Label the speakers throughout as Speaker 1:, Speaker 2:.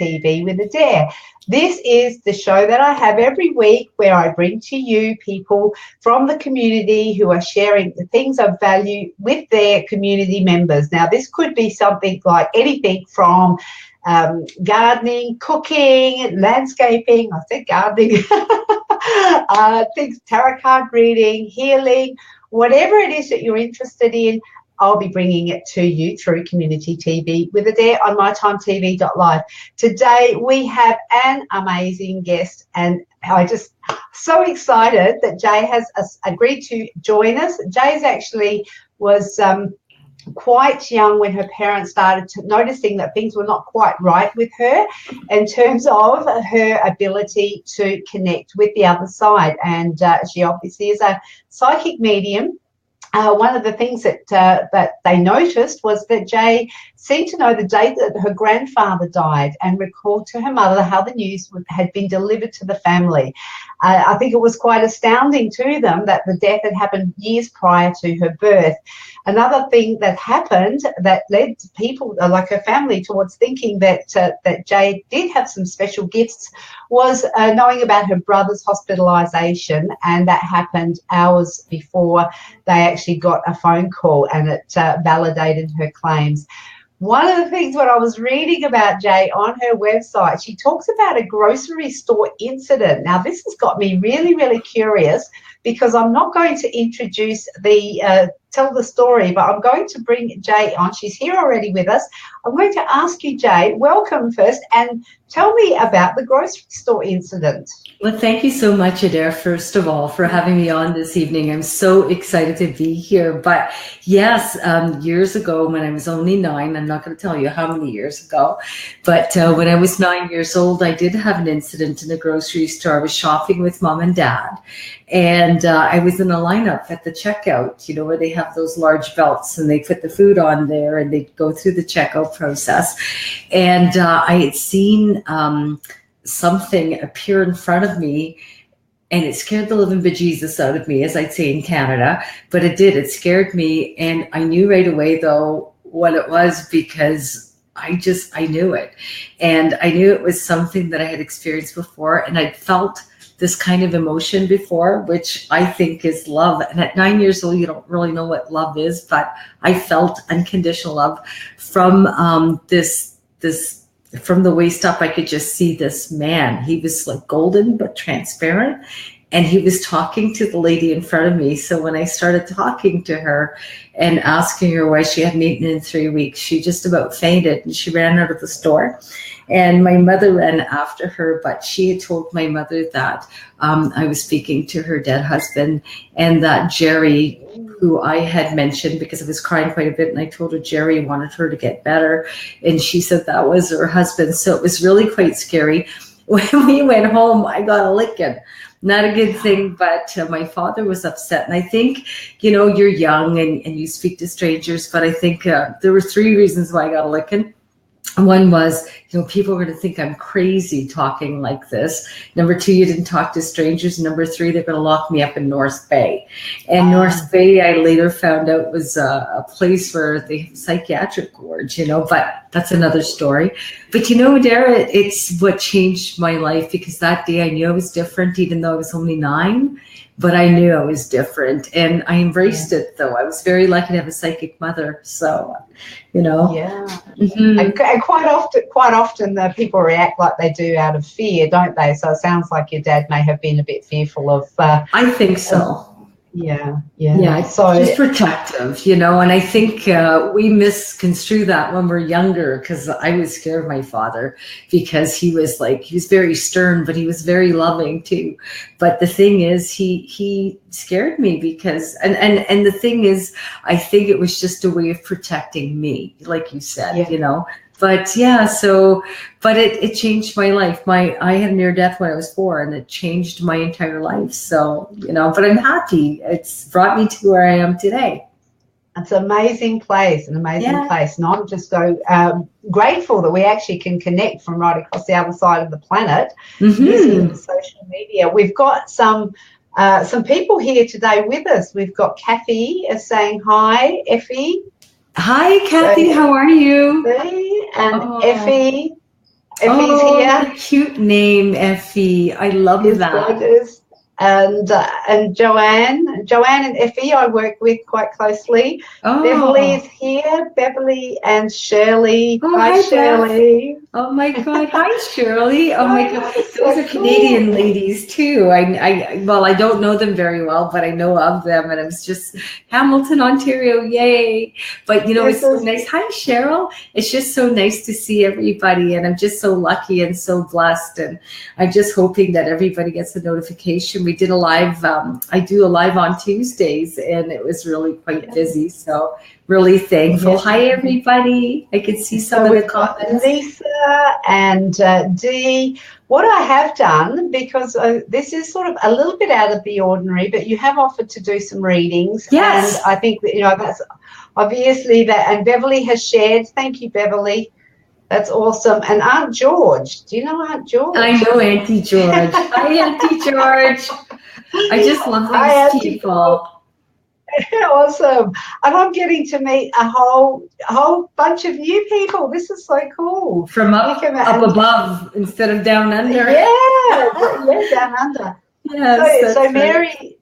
Speaker 1: TV with Adaire. This is the show that I have every week where I bring to you people from the community who are sharing the things of value with their community members. Now, this could be something like anything from gardening, cooking, landscaping, I said gardening, things, tarot card reading, healing, whatever it is that you're interested in. I'll be bringing it to you through Community TV with Adaire on mytimetv.live. Today we have an amazing guest, and I just so excited that Jay has agreed to join us. Jay's actually was quite young when her parents started noticing that things were not quite right with her in terms of her ability to connect with the other side, and she obviously is a psychic medium. One of the things that they noticed was that Jay seemed to know the day that her grandfather died and recalled to her mother how the news had been delivered to the family. I think it was quite astounding to them that the death had happened years prior to her birth. Another thing that happened that led people, like her family, towards thinking that Jay did have some special gifts was knowing about her brother's hospitalization, and that happened hours before they actually got a phone call, and it validated her claims. One of the things when I was reading about Jay on her website, she talks about a grocery store incident. Now, this has got me really, really curious, because I'm not going to introduce tell the story, but I'm going to bring Jay on. She's here already with us. I'm going to ask you, Jay, welcome first, and tell me about the grocery store incident.
Speaker 2: Well, thank you so much, Adaire, first of all, for having me on this evening. I'm so excited to be here. But yes, years ago when I was only 9, I'm not going to tell you how many years ago, but when I was 9 years old, I did have an incident in a grocery store. I was shopping with Mom and Dad, and I was in a lineup at the checkout, you know, where they have those large belts and they put the food on there and they go through the checkout process. And I had seen something appear in front of me, and it scared the living bejesus out of me, as I'd say in Canada, but it did. It scared me, and I knew right away, though, what it was, because I knew it. And I knew it was something that I had experienced before, and I'd felt this kind of emotion before, which I think is love. And at 9 years old, you don't really know what love is, but I felt unconditional love from from the waist up. I could just see this man. He was like golden but transparent, and he was talking to the lady in front of me. So when I started talking to her and asking her why she hadn't eaten in 3 weeks, she just about fainted and she ran out of the store. And my mother ran after her, but she had told my mother that I was speaking to her dead husband, and that Jerry, who I had mentioned because I was crying quite a bit, and I told her Jerry wanted her to get better, and she said that was her husband. So it was really quite scary. When we went home, I got a licking. Not a good thing, but my father was upset. And I think, you know, you're young and you speak to strangers, but I think there were 3 reasons why I got a licking. One was, you know, people are going to think I'm crazy talking like this. Number 2, you didn't talk to strangers. Number 3, they're going to lock me up in North Bay. And North Bay, I later found out, was a place where they have psychiatric wards, you know, but that's another story. But, you know, Adaire, it's what changed my life, because that day I knew I was different, even though I was only 9. But I knew I was different, and I embraced it, though. I was very lucky to have a psychic mother. So, you know.
Speaker 1: Yeah. Mm-hmm. And quite often the people react like they do out of fear, don't they? So it sounds like your dad may have been a bit fearful of...
Speaker 2: I think so.
Speaker 1: Yeah.
Speaker 2: So just protective, you know, and I think we misconstrue that when we're younger, because I was scared of my father, because he was very stern, but he was very loving too. But the thing is, he scared me because, and the thing is, I think it was just a way of protecting me, like you said, you know. But yeah, but it changed my life. I had a near death when I was 4, and it changed my entire life. So, you know, but I'm happy. It's brought me to where I am today.
Speaker 1: It's an amazing place, And I'm just so grateful that we actually can connect from right across the other side of the planet using social media. We've got some people here today with us. We've got Kathy saying hi, Effie.
Speaker 2: Hi, Kathy. How are you?
Speaker 1: And Effie. Effie's
Speaker 2: Oh,
Speaker 1: here.
Speaker 2: what a cute name, Effie. I love
Speaker 1: It's
Speaker 2: that.
Speaker 1: gorgeous. And Joanne and Effie I work with quite closely. Beverly is
Speaker 2: Oh,
Speaker 1: here. Beverly and Shirley.
Speaker 2: oh,
Speaker 1: Hi,
Speaker 2: hi, Beth.
Speaker 1: Shirley.
Speaker 2: Oh my God. Hi, Shirley. Oh my
Speaker 1: Oh,
Speaker 2: God.
Speaker 1: this is
Speaker 2: Those
Speaker 1: so
Speaker 2: are
Speaker 1: cool.
Speaker 2: Canadian ladies too. Well, I don't know them very well, but I know of them. And it's just Hamilton, Ontario. Yay. But
Speaker 1: This
Speaker 2: it's so
Speaker 1: is
Speaker 2: nice. Hi, Cheryl. It's just so nice to see everybody. And I'm just so lucky and so blessed. And I'm just hoping that everybody gets a notification. We did a live, I do a live on Tuesdays, and it was really quite busy. So really thankful.
Speaker 1: yeah.
Speaker 2: Hi, everybody. I could see some
Speaker 1: So
Speaker 2: of the
Speaker 1: we've got
Speaker 2: comments.
Speaker 1: Lisa and Dee. What I have done, because this is sort of a little bit out of the ordinary, but you have offered to do some readings, and
Speaker 2: Yes.
Speaker 1: I think that that's obviously that. And Beverly has shared. Thank you, Beverly. That's awesome. And Aunt George. Do you know Aunt
Speaker 2: I
Speaker 1: George?
Speaker 2: know Auntie George. Hi, Auntie George. I just love these
Speaker 1: Hi, Auntie George.
Speaker 2: people.
Speaker 1: Awesome. And I'm getting to meet a whole bunch of new people. This is so cool.
Speaker 2: From
Speaker 1: You
Speaker 2: up
Speaker 1: can,
Speaker 2: up
Speaker 1: and
Speaker 2: above instead of down under.
Speaker 1: yeah, down under.
Speaker 2: Yes,
Speaker 1: So
Speaker 2: that's right.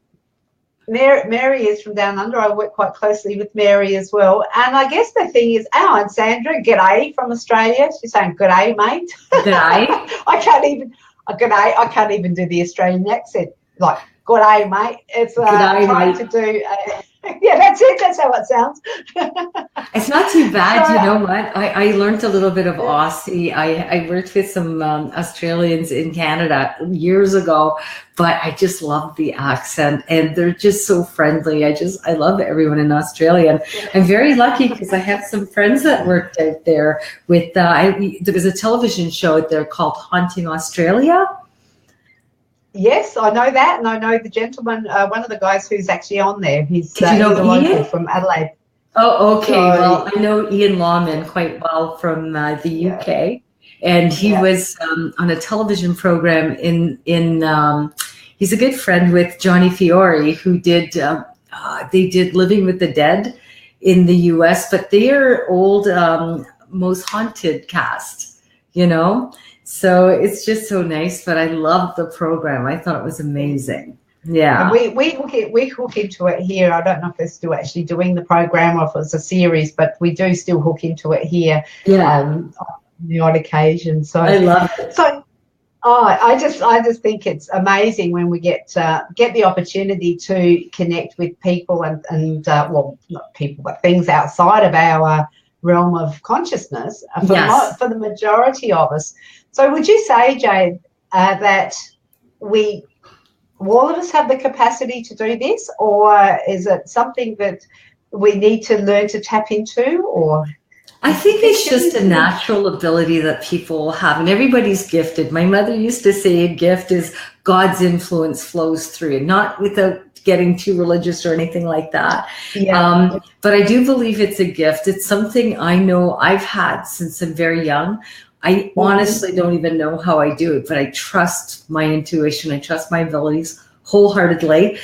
Speaker 1: Mary is from down under. I work quite closely with Mary as well. And I guess the thing is, and Sandra, g'day from Australia. She's saying g'day, mate.
Speaker 2: G'day.
Speaker 1: I can't even g'day. I can't even do the Australian accent. Like g'day, mate. It's
Speaker 2: G'day,
Speaker 1: trying to
Speaker 2: mate.
Speaker 1: do. Yeah, that's it. That's how it sounds.
Speaker 2: It's not too bad. You know
Speaker 1: So
Speaker 2: what? I learned a little bit of Aussie. I worked with some Australians in Canada years ago, but I just love the accent and they're just so friendly. I love everyone in Australia. And I'm very lucky because I have some friends that worked out there with, there was a television show out there called Haunting Australia.
Speaker 1: yes, I know that, and I know the gentleman, one of the guys who's actually on there. He's
Speaker 2: Did you know
Speaker 1: a local
Speaker 2: Ian?
Speaker 1: from Adelaide.
Speaker 2: Oh, okay.
Speaker 1: So
Speaker 2: Well, I know Ian Lawman quite well from the
Speaker 1: yeah,
Speaker 2: UK, and he
Speaker 1: yeah.
Speaker 2: was on a television program in. He's a good friend with Johnny Fiore, who did they did Living with the Dead in the US, but they're old Most Haunted cast, you know. So it's just so nice. But I love the program. I thought it was amazing.
Speaker 1: And
Speaker 2: Yeah.
Speaker 1: we hook into it here. I don't know if they're still actually doing the program or if it's a series, but we do still hook into it here
Speaker 2: Yeah.
Speaker 1: on the odd occasion.
Speaker 2: I love it.
Speaker 1: So I just think it's amazing when we get the opportunity to connect with people and well, not people, but things outside of our realm of consciousness
Speaker 2: Yes.
Speaker 1: for the majority of us. So would you say, Jade, that all of us have the capacity to do this, or is it something that we need to learn to tap into, or
Speaker 2: I
Speaker 1: do you
Speaker 2: think
Speaker 1: think
Speaker 2: it's
Speaker 1: it
Speaker 2: just a
Speaker 1: is?
Speaker 2: natural ability that people have, and everybody's gifted. My mother used to say a gift is God's influence flows through, not without getting too religious or anything like that.
Speaker 1: Yeah.
Speaker 2: But I do believe it's a gift. It's something I know I've had since I'm very young. I honestly don't even know how I do it, but I trust my intuition. I trust my abilities wholeheartedly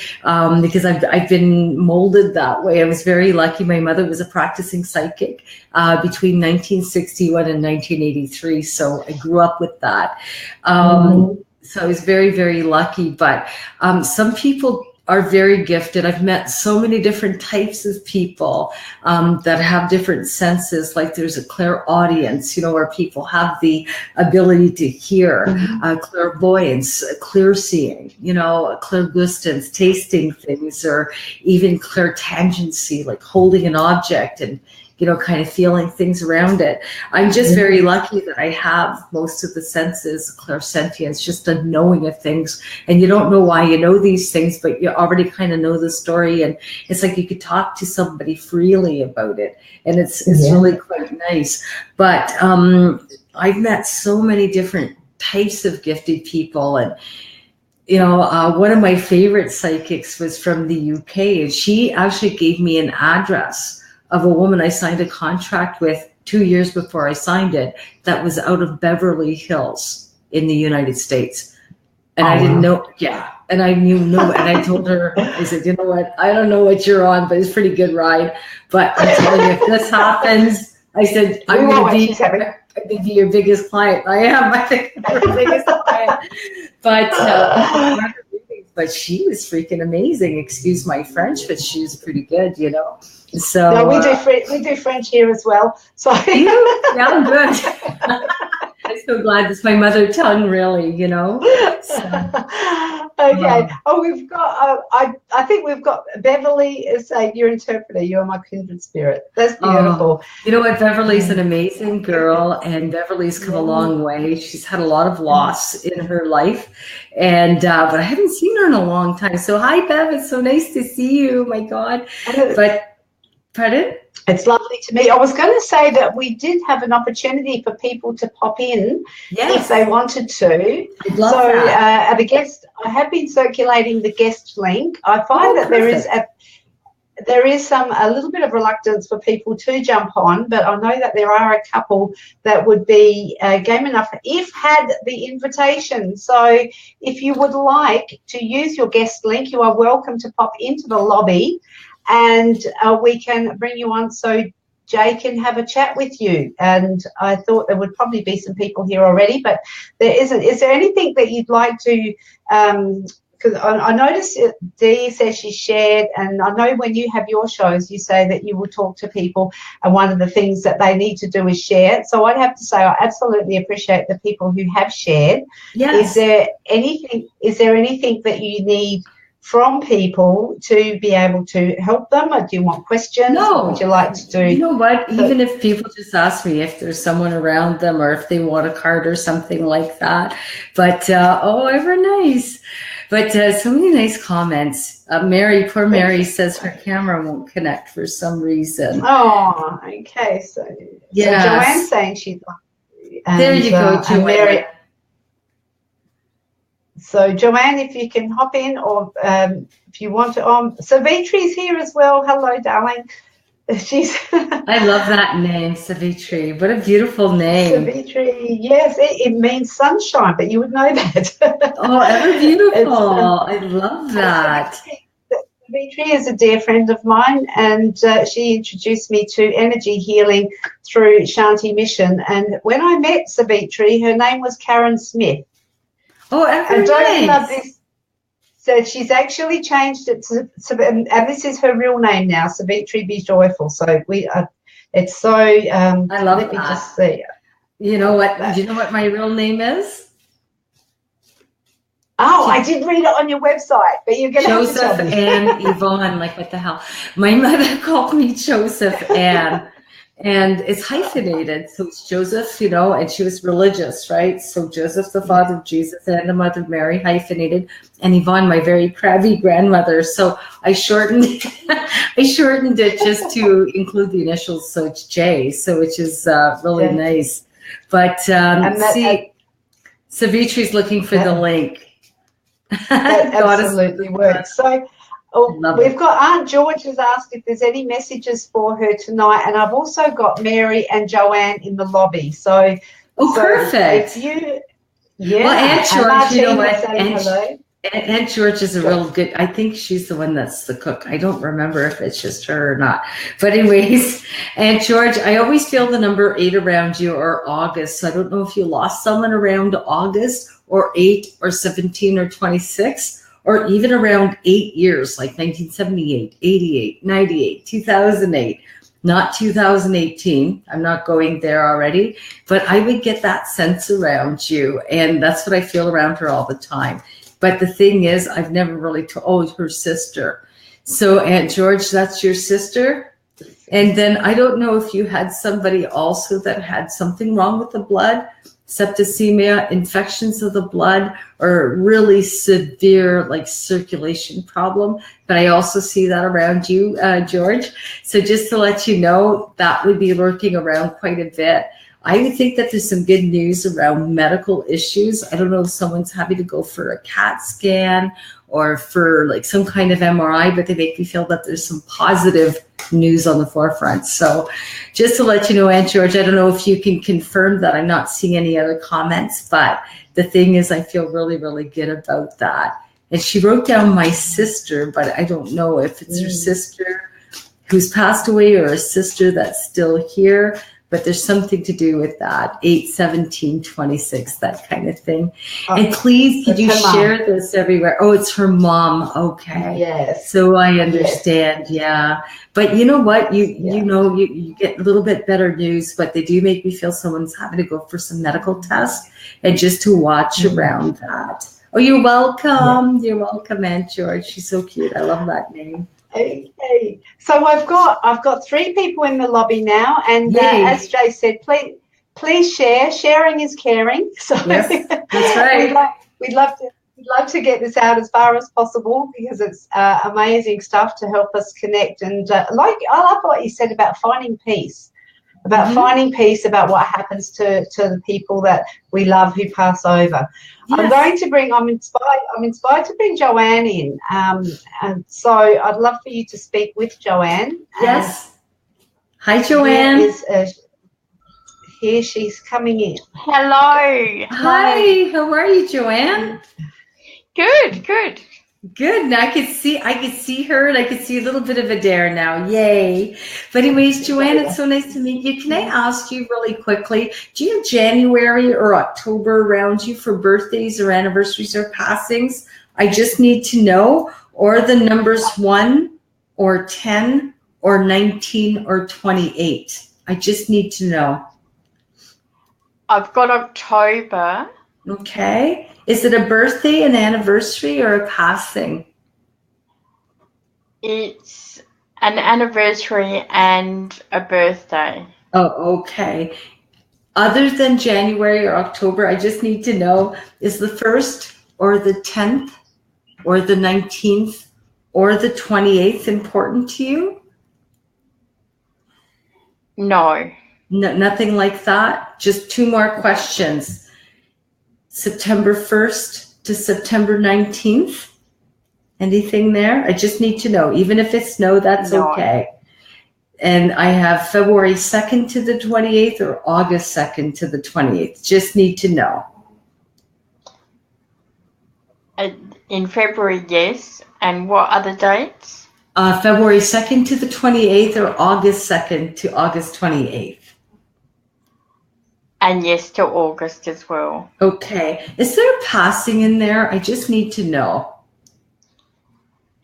Speaker 2: because I've been molded that way. I was very lucky. My mother was a practicing psychic between 1961 and 1983, so I grew up with that. So I was very, very lucky. But some people are very gifted. I've met so many different types of people that have different senses. Like there's a clairaudience, where people have the ability to hear, clairvoyance, clear seeing, clairgustance, tasting things, or even clairtangency, like holding an object and kind of feeling things around it. I'm just very lucky that I have most of the senses, clairsentience, just a knowing of things. And you don't know why you know these things, but you already kind of know the story. And it's like you could talk to somebody freely about it. And it's really quite nice. But I've met so many different types of gifted people. And one of my favorite psychics was from the UK, and she actually gave me an address of a woman I signed a contract with 2 years before I signed it that was out of Beverly Hills in the United States. And I didn't know, and I knew no, and I told her, I said, you know what, I don't know what you're on, but it's a pretty good ride. But I'm telling you, if this happens, I said, I'm going to be, maybe your biggest client. I am, I think, your biggest client. But she was freaking amazing. Excuse my French, but she was pretty good, you know. So
Speaker 1: no, we do French here as well. So
Speaker 2: yeah, good. I'm so glad it's my mother tongue, really, you know. So,
Speaker 1: okay. We've got. I think we've got Beverly is saying, "Your interpreter. You are my kindred spirit." That's beautiful.
Speaker 2: You know what? Beverly's an amazing girl, and Beverly's come a long way. She's had a lot of loss in her life, and but I haven't seen her in a long time. So hi, Bev. It's so nice to see you. My God. But pardon?
Speaker 1: It's lovely to meet. I was going to say that we did have an opportunity for people to pop in if they wanted to.
Speaker 2: I'd love that.
Speaker 1: The guest, I have been circulating the guest link. I find that there is a little bit of reluctance for people to jump on, but I know that there are a couple that would be game enough if had the invitation. So if you would like to use your guest link, you are welcome to pop into the lobby, and we can bring you on so Jay can have a chat with you. And I thought there would probably be some people here already, but there isn't. Is there anything that you'd like to, because I noticed Dee says she shared, and I know when you have your shows, you say that you will talk to people, and one of the things that they need to do is share. So I'd have to say I absolutely appreciate the people who have shared.
Speaker 2: Yes.
Speaker 1: Is there anything that you need from people to be able to help them, or do you want questions?
Speaker 2: No.
Speaker 1: What would you like to do?
Speaker 2: You know what? Even if people just ask me if there's someone around them or if they want a card or something like that. But, ever nice. But so many nice comments. Poor Mary says her camera won't connect for some reason.
Speaker 1: Oh, okay. So Joanne's saying she'd like.
Speaker 2: There you go, Joanne.
Speaker 1: So, Joanne, if you can hop in, or if you want to, Savitri's here as well. Hello, darling.
Speaker 2: I love that name, Savitri. What a beautiful name.
Speaker 1: Savitri, yes, it means sunshine, but you would know that.
Speaker 2: Oh, ever beautiful. I love that.
Speaker 1: Savitri is a dear friend of mine, and she introduced me to energy healing through Shanti Mission. And when I met Savitri, her name was Karen Smith.
Speaker 2: Oh,
Speaker 1: and don't you love this? So she's actually changed it to, and this is her real name now, Savitri Be Joyful. So it's so. I
Speaker 2: love
Speaker 1: let
Speaker 2: that.
Speaker 1: Me just see.
Speaker 2: You know what? Do you know what my real name is?
Speaker 1: Oh, I did read it on your website, but you're going to have to tell me.
Speaker 2: Joseph Ann Yvonne. Like, what the hell? My mother called me Joseph Ann. And it's hyphenated, so it's Joseph, you know, and she was religious, right? So Joseph, the father of Jesus, and the mother Mary, hyphenated, and Yvonne, my very crabby grandmother. So I shortened it just to include the initials, so it's J, so which is really nice. But Savitri's looking for the link.
Speaker 1: That absolutely works. So. We've got Aunt George has asked if there's any messages for her tonight, and I've also got Mary and Joanne in the lobby. So,
Speaker 2: perfect. Well, Aunt George, you know what? Aunt George is a real good. I think she's the one that's the cook. I don't remember if it's just her or not. But anyways, Aunt George, I always feel the number 8 around you, or August. So I don't know if you lost someone around August or 8 or 17 or 26. Or even around 8 years, like 1978, 88, 98, 2008, not 2018. I'm not going there already, but I would get that sense around you. And that's what I feel around her all the time. But the thing is, I've never really her sister. So Aunt George, that's your sister. And then I don't know if you had somebody also that had something wrong with the blood, septicemia, infections of the blood, or really severe like circulation problem. But I also see that around you, George. So just to let you know, that would be lurking around quite a bit. I would think that there's some good news around medical issues. I don't know if someone's having to go for a CAT scan or for like some kind of MRI, but they make me feel that there's some positive news on the forefront. So just to let you know, Aunt George, I don't know if you can confirm that. I'm not seeing any other comments, but the thing is, I feel really, really good about that. And she wrote down my sister, but I don't know if it's her sister who's passed away or a sister that's still here. but there's something to do with that 8/17/26, that kind of thing.
Speaker 1: Oh,
Speaker 2: and please, could you share this everywhere? Oh, it's her mom. Okay.
Speaker 1: Yes.
Speaker 2: So I understand. Yes. Yeah. But you know what? You get a little bit better news, but they do make me feel someone's having to go for some medical tests, and just to watch around that. Oh, you're welcome. Yeah. You're welcome, Aunt George. She's so cute. I love that name.
Speaker 1: Okay. So I've got 3 people in the lobby now, and as Jay said, please share. Sharing is caring. So
Speaker 2: yes, that's right.
Speaker 1: we'd love to get this out as far as possible, because it's amazing stuff to help us connect. And I love what you said about finding peace. About finding peace about what happens to the people that we love who pass over. Yes. I'm inspired to bring Joanne in. And so I'd love for you to speak with Joanne.
Speaker 2: Yes. Hi, Joanne.
Speaker 1: Here she's coming in.
Speaker 3: Hello.
Speaker 2: Hi. How are you, Joanne?
Speaker 3: Good.
Speaker 2: Good. Now I could see her, and I could see a little bit of Adaire now. Yay. But anyways, Joanne, it's so nice to meet you. Can I ask you really quickly, do you have January or October around you for birthdays or anniversaries or passings? I just need to know, or the numbers 1 or 10 or 19 or 28. I just need to know.
Speaker 3: I've got October.
Speaker 2: Okay. Is it a birthday, an anniversary, or a passing?
Speaker 3: It's an anniversary and a birthday.
Speaker 2: Oh, okay. Other than January or October, I just need to know, is the 1st or the 10th or the 19th or the 28th important to you?
Speaker 3: No.
Speaker 2: No, nothing like that? Just 2 more questions. September 1st to September 19th? Anything there? I just need to know. Even if it's no, that's okay. And I have February 2nd to the 28th or August 2nd to the 28th. Just need to know.
Speaker 3: In February, yes. And what other dates?
Speaker 2: February 2nd to the 28th or August 2nd to August 28th.
Speaker 3: And yes to August as well.
Speaker 2: Okay. Is there a passing in there? I just need to know.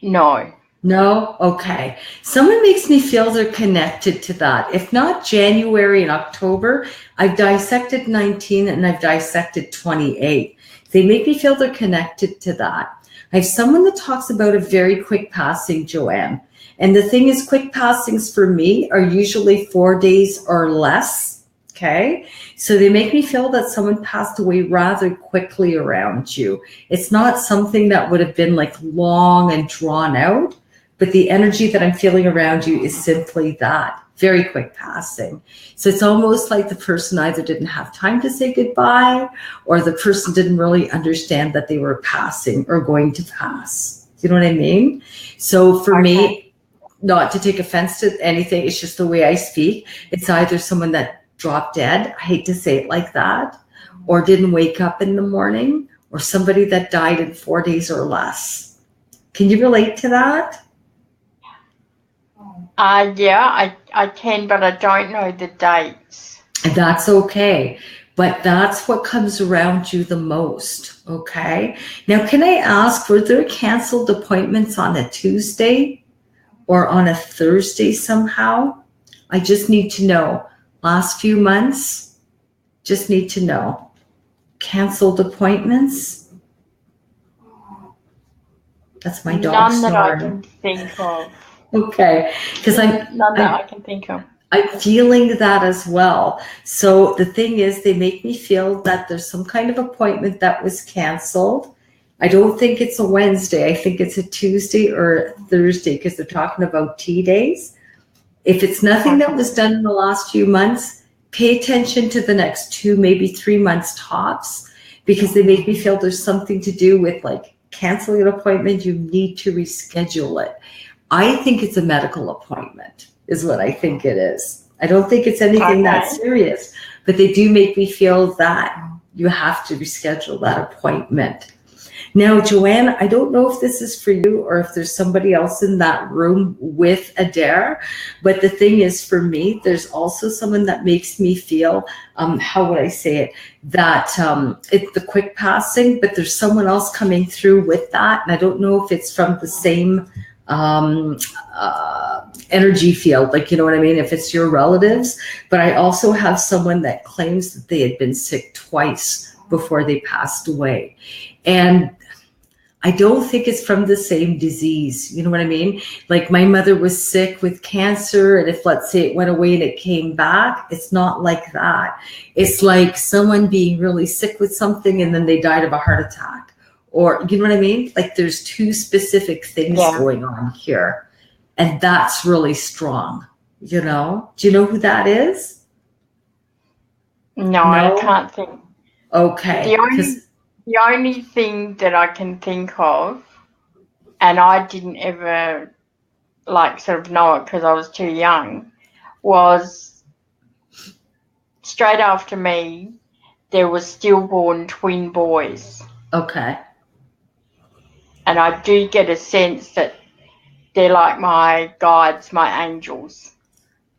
Speaker 3: No.
Speaker 2: No? Okay. Someone makes me feel they're connected to that. If not January and October, I've dissected 19 and I've dissected 28. They make me feel they're connected to that. I have someone that talks about a very quick passing, Joanne. And the thing is, quick passings for me are usually 4 days or less. Okay, so they make me feel that someone passed away rather quickly around you. It's not something that would have been like long and drawn out, but the energy that I'm feeling around you is simply that, very quick passing. So it's almost like the person either didn't have time to say goodbye, or the person didn't really understand that they were passing or going to pass. You know what I mean? So for me, not to take offense to anything, it's just the way I speak. It's either someone that dropped dead, I hate to say it like that, or didn't wake up in the morning, or somebody that died in 4 days or less. Can you relate to that?
Speaker 3: Yeah, I can, but I don't know the dates.
Speaker 2: And that's okay. But that's what comes around you the most, okay? Now, can I ask, were there canceled appointments on a Tuesday or on a Thursday somehow? I just need to know. Last few months, just need to know. Canceled appointments? That's my dog
Speaker 3: snoring. None that I can think of.
Speaker 2: Okay, because
Speaker 3: None that I can think of.
Speaker 2: I'm feeling that as well. So the thing is, they make me feel that there's some kind of appointment that was canceled. I don't think it's a Wednesday. I think it's a Tuesday or a Thursday, because they're talking about tea days. If it's nothing that was done in the last few months, pay attention to the next 2, maybe 3 months tops, because they make me feel there's something to do with like canceling an appointment. You need to reschedule it. I think it's a medical appointment is what I think it is. I don't think it's anything that serious, but they do make me feel that you have to reschedule that appointment. Now, Joanne, I don't know if this is for you or if there's somebody else in that room with Adaire, but the thing is, for me, there's also someone that makes me feel, how would I say it, that it's the quick passing, but there's someone else coming through with that, and I don't know if it's from the same energy field, like, you know what I mean, if it's your relatives, but I also have someone that claims that they had been sick twice before they passed away. And I don't think it's from the same disease. You know what I mean? Like, my mother was sick with cancer, and if, let's say, it went away and it came back, it's not like that. It's like someone being really sick with something and then they died of a heart attack. Or, you know what I mean? Like, there's two specific things going on here. And that's really strong, you know? Do you know who that is?
Speaker 3: No, I can't think.
Speaker 2: Okay.
Speaker 3: The only thing that I can think of, and I didn't ever sort of know it because I was too young, was straight after me, there was stillborn twin boys.
Speaker 2: Okay.
Speaker 3: And I do get a sense that they're like my guides, my angels.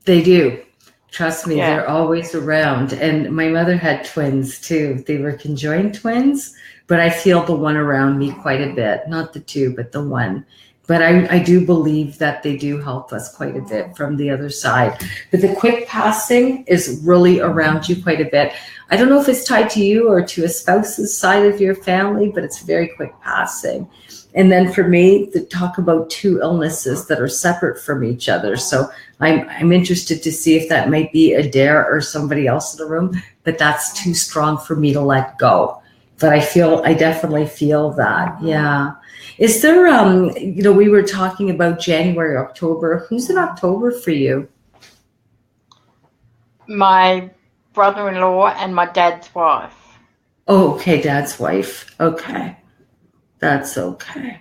Speaker 2: They do. Trust me, they're always around. And my mother had twins too. They were conjoined twins, but I feel the one around me quite a bit. Not the two, but the one. But I do believe that they do help us quite a bit from the other side. But the quick passing is really around you quite a bit. I don't know if it's tied to you or to a spouse's side of your family, but it's very quick passing. And then for me, to talk about two illnesses that are separate from each other. So I'm interested to see if that might be Adaire or somebody else in the room, but that's too strong for me to let go. But I definitely feel that. Yeah. Is there, we were talking about January, October. Who's in October for you?
Speaker 3: My brother-in-law and my dad's wife.
Speaker 2: Oh, okay. Dad's wife. Okay. That's okay.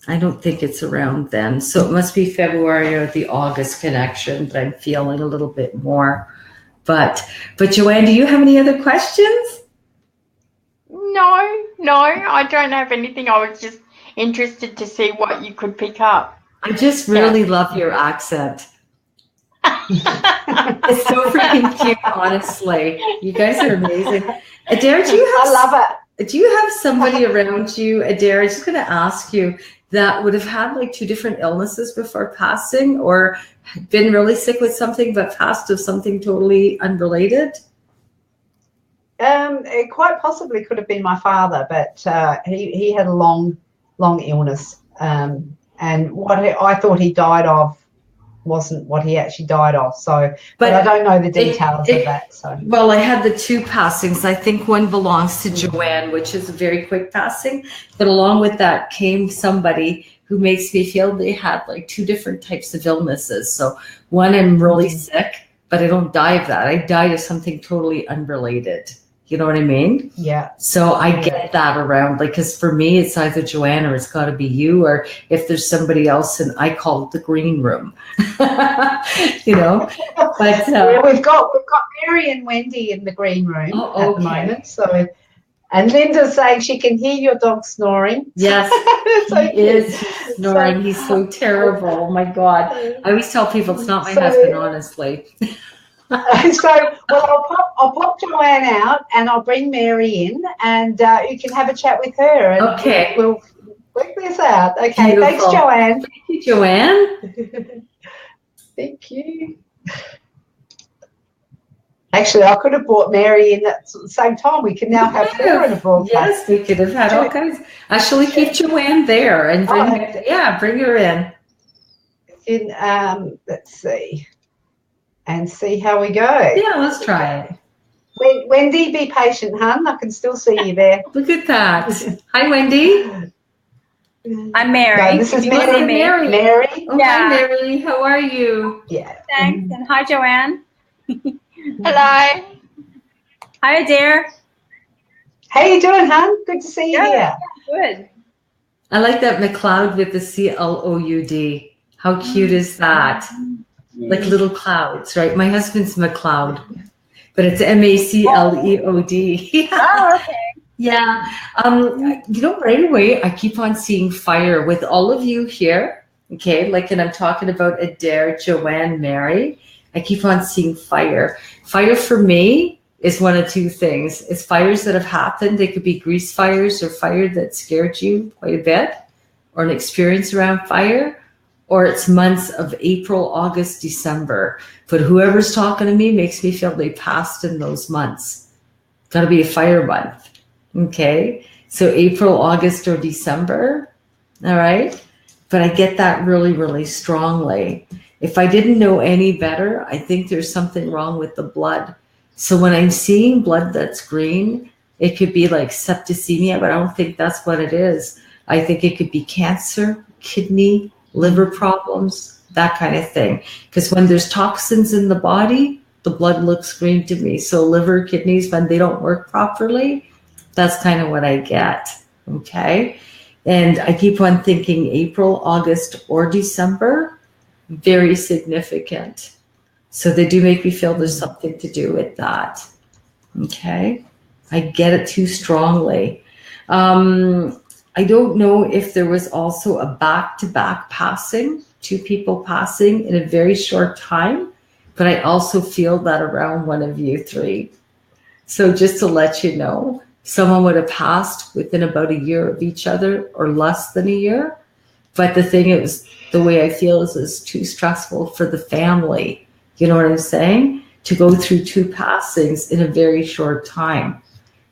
Speaker 2: I don't think it's around then. So it must be February or the August connection that I'm feeling a little bit more. But Joanne, do you have any other questions?
Speaker 3: No, I don't have anything. I was just interested to see what you could pick up.
Speaker 2: I just really love your accent. It's so freaking cute, honestly. You guys are amazing. Adaire,
Speaker 1: I love it.
Speaker 2: Do you have somebody around you, Adaire, I'm just going to ask you, that would have had like two different illnesses before passing, or been really sick with something but passed of something totally unrelated?
Speaker 1: It quite possibly could have been my father, but he had a long illness, and what I thought he died of wasn't what he actually died of. So, but I don't know the details of that. So,
Speaker 2: well, I had the two passings. I think one belongs to Joanne, which is a very quick passing. But along with that came somebody who makes me feel they had like two different types of illnesses. So one, I'm really sick, but I don't die of that. I die of something totally unrelated. You know what I mean?
Speaker 1: Yeah.
Speaker 2: So I get that around, like, because for me, it's either Joanne or it's got to be you, or if there's somebody else, and I call it the green room. You know, but
Speaker 1: we've got Mary and Wendy in the green room at the moment. So, and Linda's saying she can hear your dog snoring.
Speaker 2: Yes, he is snoring. So, he's so terrible. Oh my God! I always tell people it's not my husband, honestly.
Speaker 1: So, well, I'll pop Joanne out and I'll bring Mary in, and you can have a chat with her. And
Speaker 2: okay.
Speaker 1: We'll work this out. Okay.
Speaker 2: Beautiful.
Speaker 1: Thanks, Joanne.
Speaker 2: Thank you, Joanne.
Speaker 1: Thank you. Actually, I could have brought Mary in at the same time. We can now have her in a broadcast.
Speaker 2: Yes, we could have had all kinds. Actually, keep Joanne there and bring her in.
Speaker 1: Let's see. And see how we go.
Speaker 2: Yeah, let's try it.
Speaker 1: Wendy, be patient, hun. I can still see you there.
Speaker 2: Look at that. Hi, Wendy.
Speaker 4: I'm Mary.
Speaker 1: No, this is Mary. Mary.
Speaker 2: Oh, yeah. Hi, Mary. How are you?
Speaker 1: Yeah.
Speaker 4: Thanks. And hi, Joanne.
Speaker 3: Hello.
Speaker 4: Hi, Adaire.
Speaker 1: How you doing, hun? Good to see you here.
Speaker 4: Good.
Speaker 2: I like that McLeod with the CLOUD. How cute is that? Like little clouds, right? My husband's McLeod, but it's MACLEOD.
Speaker 4: Oh, okay.
Speaker 2: Yeah. Right away, I keep on seeing fire with all of you here. Okay. Like, and I'm talking about Adaire, Joanne, Mary. I keep on seeing fire. Fire for me is one of two things. It's fires that have happened. They could be grease fires or fire that scared you quite a bit, or an experience around fire, or it's months of April, August, December. But whoever's talking to me makes me feel they passed in those months. Got to be a fire month. Okay. So April, August, or December. All right. But I get that really, really strongly. If I didn't know any better, I think there's something wrong with the blood. So when I'm seeing blood that's green, it could be like septicemia, but I don't think that's what it is. I think it could be cancer, kidney, liver problems, that kind of thing. Because when there's toxins in the body, the blood looks green to me. So liver, kidneys, when they don't work properly, that's kind of what I get. Okay. And I keep on thinking April, August, or December, very significant. So they do make me feel there's something to do with that. Okay. I get it too strongly. I don't know if there was also a back-to-back passing, two people passing in a very short time, but I also feel that around one of you three. So just to let you know, someone would have passed within about a year of each other or less than a year. But the thing is, the way I feel is it's too stressful for the family. You know what I'm saying? To go through two passings in a very short time.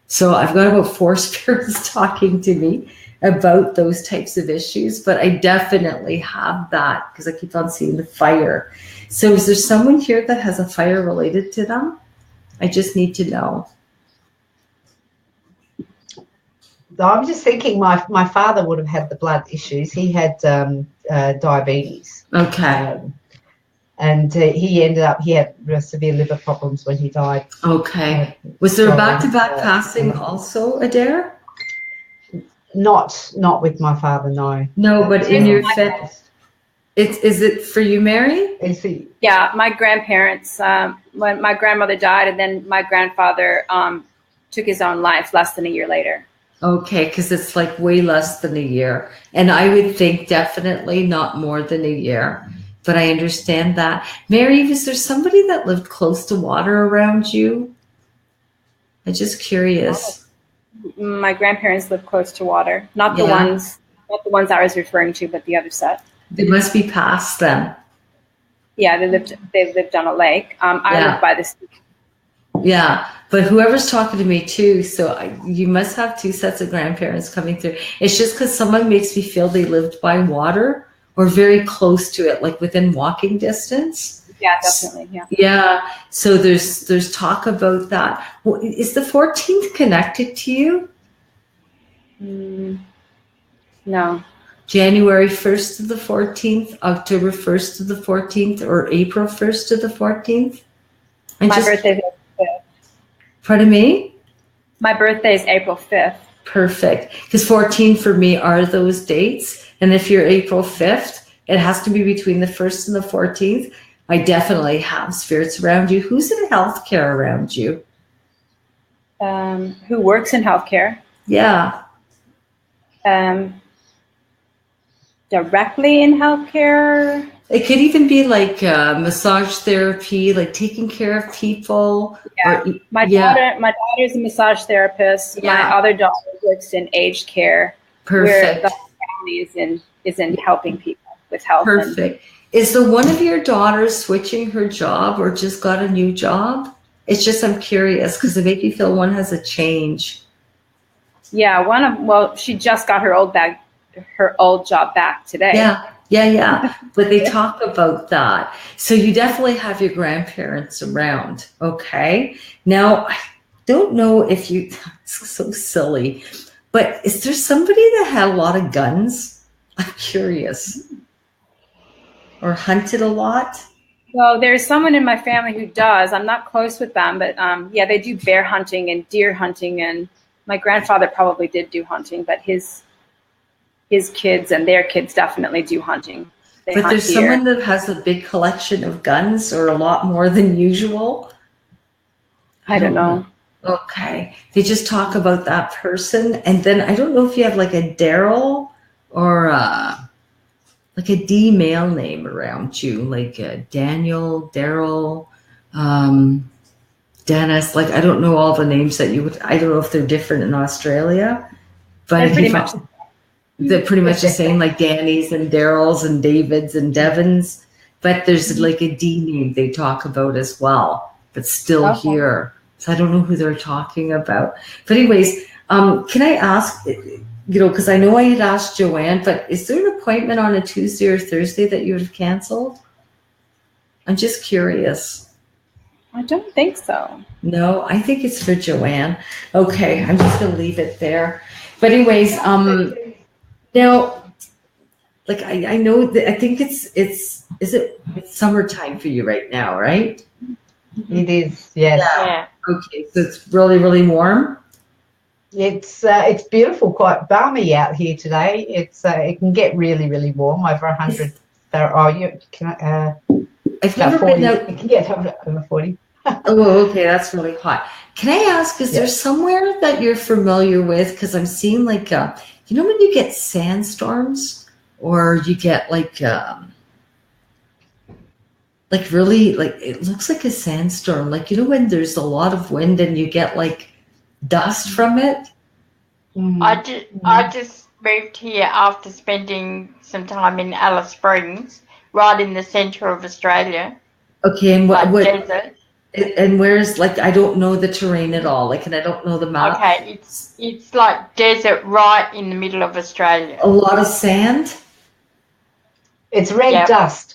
Speaker 2: So I've got about 4 spirits talking to me about those types of issues, but I definitely have that because I keep on seeing the fire. So is there someone here that has a fire related to them? I just need to know.
Speaker 1: I'm just thinking my father would have had the blood issues. He had diabetes.
Speaker 2: Okay.
Speaker 1: And he had severe liver problems when he died.
Speaker 2: Okay. Was there a back-to-back passing also, Adaire?
Speaker 1: Not with my father, no.
Speaker 2: No, but in your family. Is it for you, Mary?
Speaker 4: Yeah, my grandparents, when my grandmother died, and then my grandfather took his own life less than a year later.
Speaker 2: Okay, because it's like way less than a year. And I would think definitely not more than a year. But I understand that. Mary, was there somebody that lived close to water around you? I'm just curious.
Speaker 4: My grandparents lived close to water. Not the ones I was referring to, but the other set.
Speaker 2: They must be past them.
Speaker 4: Yeah, they lived on a lake. I lived by the sea.
Speaker 2: Yeah, but whoever's talking to me too, so you must have 2 sets of grandparents coming through. It's just because someone makes me feel they lived by water or very close to it, like within walking distance.
Speaker 4: Yeah, definitely. Yeah.
Speaker 2: Yeah. So there's talk about that. Well, is the 14th connected to you?
Speaker 4: No.
Speaker 2: January 1st to the 14th, October 1st to the 14th, or April 1st to the 14th?
Speaker 4: My birthday is April 5th.
Speaker 2: Pardon me?
Speaker 4: My birthday is April 5th.
Speaker 2: Perfect. Because 14 for me are those dates. And if you're April 5th, it has to be between the 1st and the 14th. I definitely have spirits around you. Who's in healthcare around you?
Speaker 4: Who works in healthcare?
Speaker 2: Yeah.
Speaker 4: Directly in healthcare?
Speaker 2: It could even be like massage therapy, like taking care of people.
Speaker 4: Yeah. My daughter's a massage therapist. Yeah. My other daughter works in aged care.
Speaker 2: Perfect.
Speaker 4: Where the family is in helping people with health.
Speaker 2: Perfect. Is the one of your daughters switching her job or just got a new job? It's just I'm curious because it makes me feel one has a change.
Speaker 4: Yeah, she just got her old job back today.
Speaker 2: Yeah. But they talk about that. So you definitely have your grandparents around. Okay. Now, I don't know if it's so silly, but is there somebody that had a lot of guns? I'm curious. Or hunted a lot?
Speaker 4: Well, there's someone in my family who does. I'm not close with them, but they do bear hunting and deer hunting, and my grandfather probably did do hunting, but his kids and their kids definitely do hunting.
Speaker 2: But there's someone that has a big collection of guns or a lot more than usual?
Speaker 4: I don't know.
Speaker 2: Okay. They just talk about that person. And then I don't know if you have like a Daryl or like a D male name around you, like Daniel, Daryl, um, Dennis. Like, I don't know all the names that you would, I don't know if they're different in Australia, but
Speaker 4: They're pretty
Speaker 2: if
Speaker 4: much.
Speaker 2: they're pretty much the same, like Danny's and Daryl's and David's and Devon's. But there's like a D name they talk about as well, but still
Speaker 4: Okay.
Speaker 2: here. So I don't know who they're talking about. But anyways, can I ask, because I know I had asked Joanne, but is there an appointment on a Tuesday or Thursday that you would have canceled? I'm just curious.
Speaker 4: I don't think so.
Speaker 2: No, I think it's for Joanne. Okay, I'm just gonna leave it there. But anyways, now, like I know that I think it's summertime for you right now, right?
Speaker 1: It is, yes.
Speaker 3: Yeah.
Speaker 2: Okay, so it's really, really warm.
Speaker 1: It's beautiful, quite balmy out here today. It can get really, really warm, over 100.
Speaker 2: I've never
Speaker 1: 40.
Speaker 2: been out.
Speaker 1: It can get over 40.
Speaker 2: Oh, okay, that's really hot. Can I ask, is there
Speaker 1: Yeah.
Speaker 2: somewhere that you're familiar with? Because I'm seeing like, when you get sandstorms or you get like really, like it looks like a sandstorm. Like, when there's a lot of wind and you get like dust from it.
Speaker 3: I just moved here after spending some time in Alice Springs, right in the centre of Australia.
Speaker 2: Okay, and what
Speaker 3: desert.
Speaker 2: and where's, like, I don't know the terrain at all, like, and I don't know the map.
Speaker 3: Okay, it's like desert right in the middle of Australia.
Speaker 2: A lot of sand.
Speaker 1: It's red dust.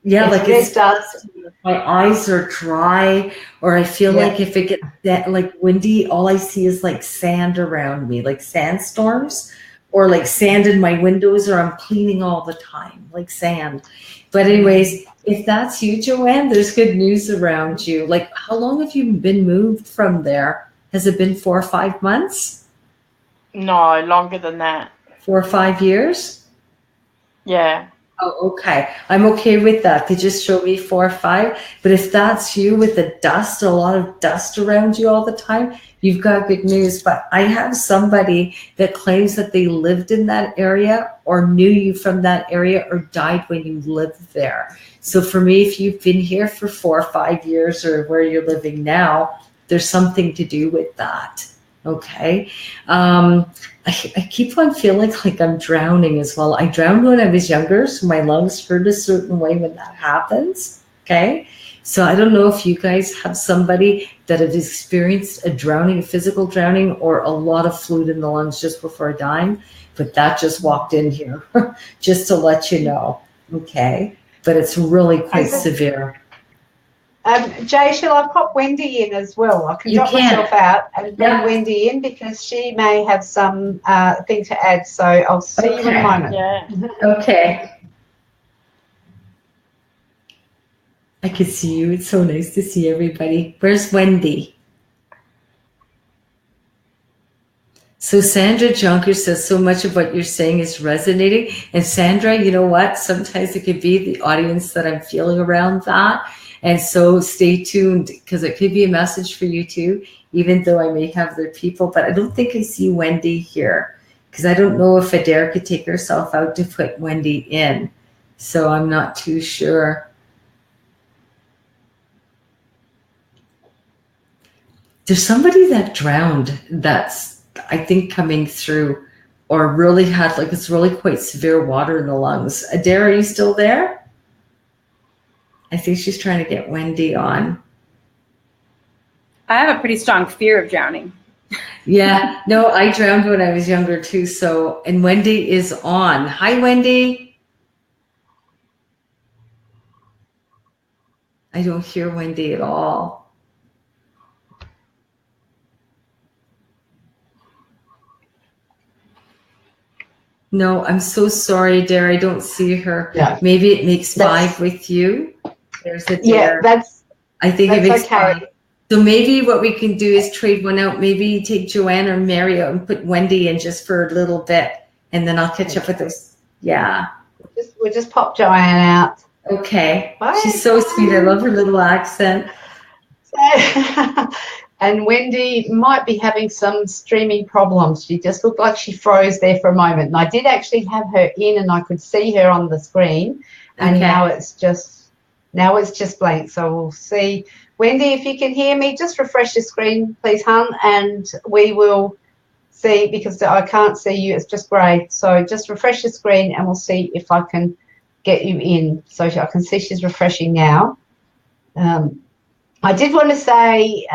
Speaker 2: Yeah,
Speaker 1: It's
Speaker 2: like
Speaker 1: red
Speaker 2: it's
Speaker 1: dust.
Speaker 2: my eyes are dry, or I feel like if it gets that like windy, all I see is like sand around me, like sandstorms, or like sand in my windows, or I'm cleaning all the time, like sand. But anyways, if that's you, Joanne, there's good news around you. Like, how long have you been moved from there? Has it been 4 or 5 months?
Speaker 3: No, longer than that.
Speaker 2: 4 or 5 years?
Speaker 3: Yeah.
Speaker 2: Oh, okay. I'm okay with that. They just showed me 4 or 5. But if that's you with the dust, a lot of dust around you all the time, you've got good news. But I have somebody that claims that they lived in that area or knew you from that area or died when you lived there. So for me, if you've been here for 4 or 5 years or where you're living now, there's something to do with that. Okay. I keep on feeling like I'm drowning as well. I drowned when I was younger, so my lungs hurt a certain way when that happens. Okay. So I don't know if you guys have somebody that has experienced a drowning, a physical drowning, or a lot of fluid in the lungs just before dying, but that just walked in here just to let you know. Okay. But it's really quite severe.
Speaker 1: Jay, shall I pop Wendy in as well? I can drop myself out and bring Wendy in because she may have some thing to add. So I'll see you in a moment.
Speaker 3: Yeah.
Speaker 2: Okay. I can see you. It's so nice to see everybody. Where's Wendy? So Sandra Junker says so much of what you're saying is resonating. And Sandra, you know what? Sometimes it could be the audience that I'm feeling around that. And so stay tuned because it could be a message for you too, even though I may have other people. But I don't think I see Wendy here because I don't know if Adaire could take herself out to put Wendy in. So I'm not too sure. There's somebody that drowned that's, I think, coming through or really had, like, it's really quite severe water in the lungs. Adaire, are you still there? I think she's trying to get Wendy on.
Speaker 4: I have a pretty strong fear of drowning.
Speaker 2: Yeah, no, I drowned when I was younger too. So, and Wendy is on. Hi, Wendy. I don't hear Wendy at all. No, I'm so sorry, Adaire. I don't see her. Yeah. Maybe it makes 5 with you. There's Adaire.
Speaker 1: Yeah,
Speaker 2: I think it makes
Speaker 1: okay.
Speaker 2: 5. So maybe what we can do is trade one out. Maybe take Joanne or Mary out and put Wendy in just for a little bit, and then I'll catch up with those. Yeah.
Speaker 1: We'll just pop Joanne out.
Speaker 2: Okay.
Speaker 1: Bye.
Speaker 2: She's so sweet. I love her little accent.
Speaker 1: And Wendy might be having some streaming problems. She just looked like she froze there for a moment. And I did actually have her in and I could see her on the screen. And now it's just blank. So we'll see. Wendy, if you can hear me, just refresh your screen, please, hon, and we will see, because I can't see you. It's just grey. So just refresh your screen and we'll see if I can get you in. So I can see she's refreshing now. I did want to say,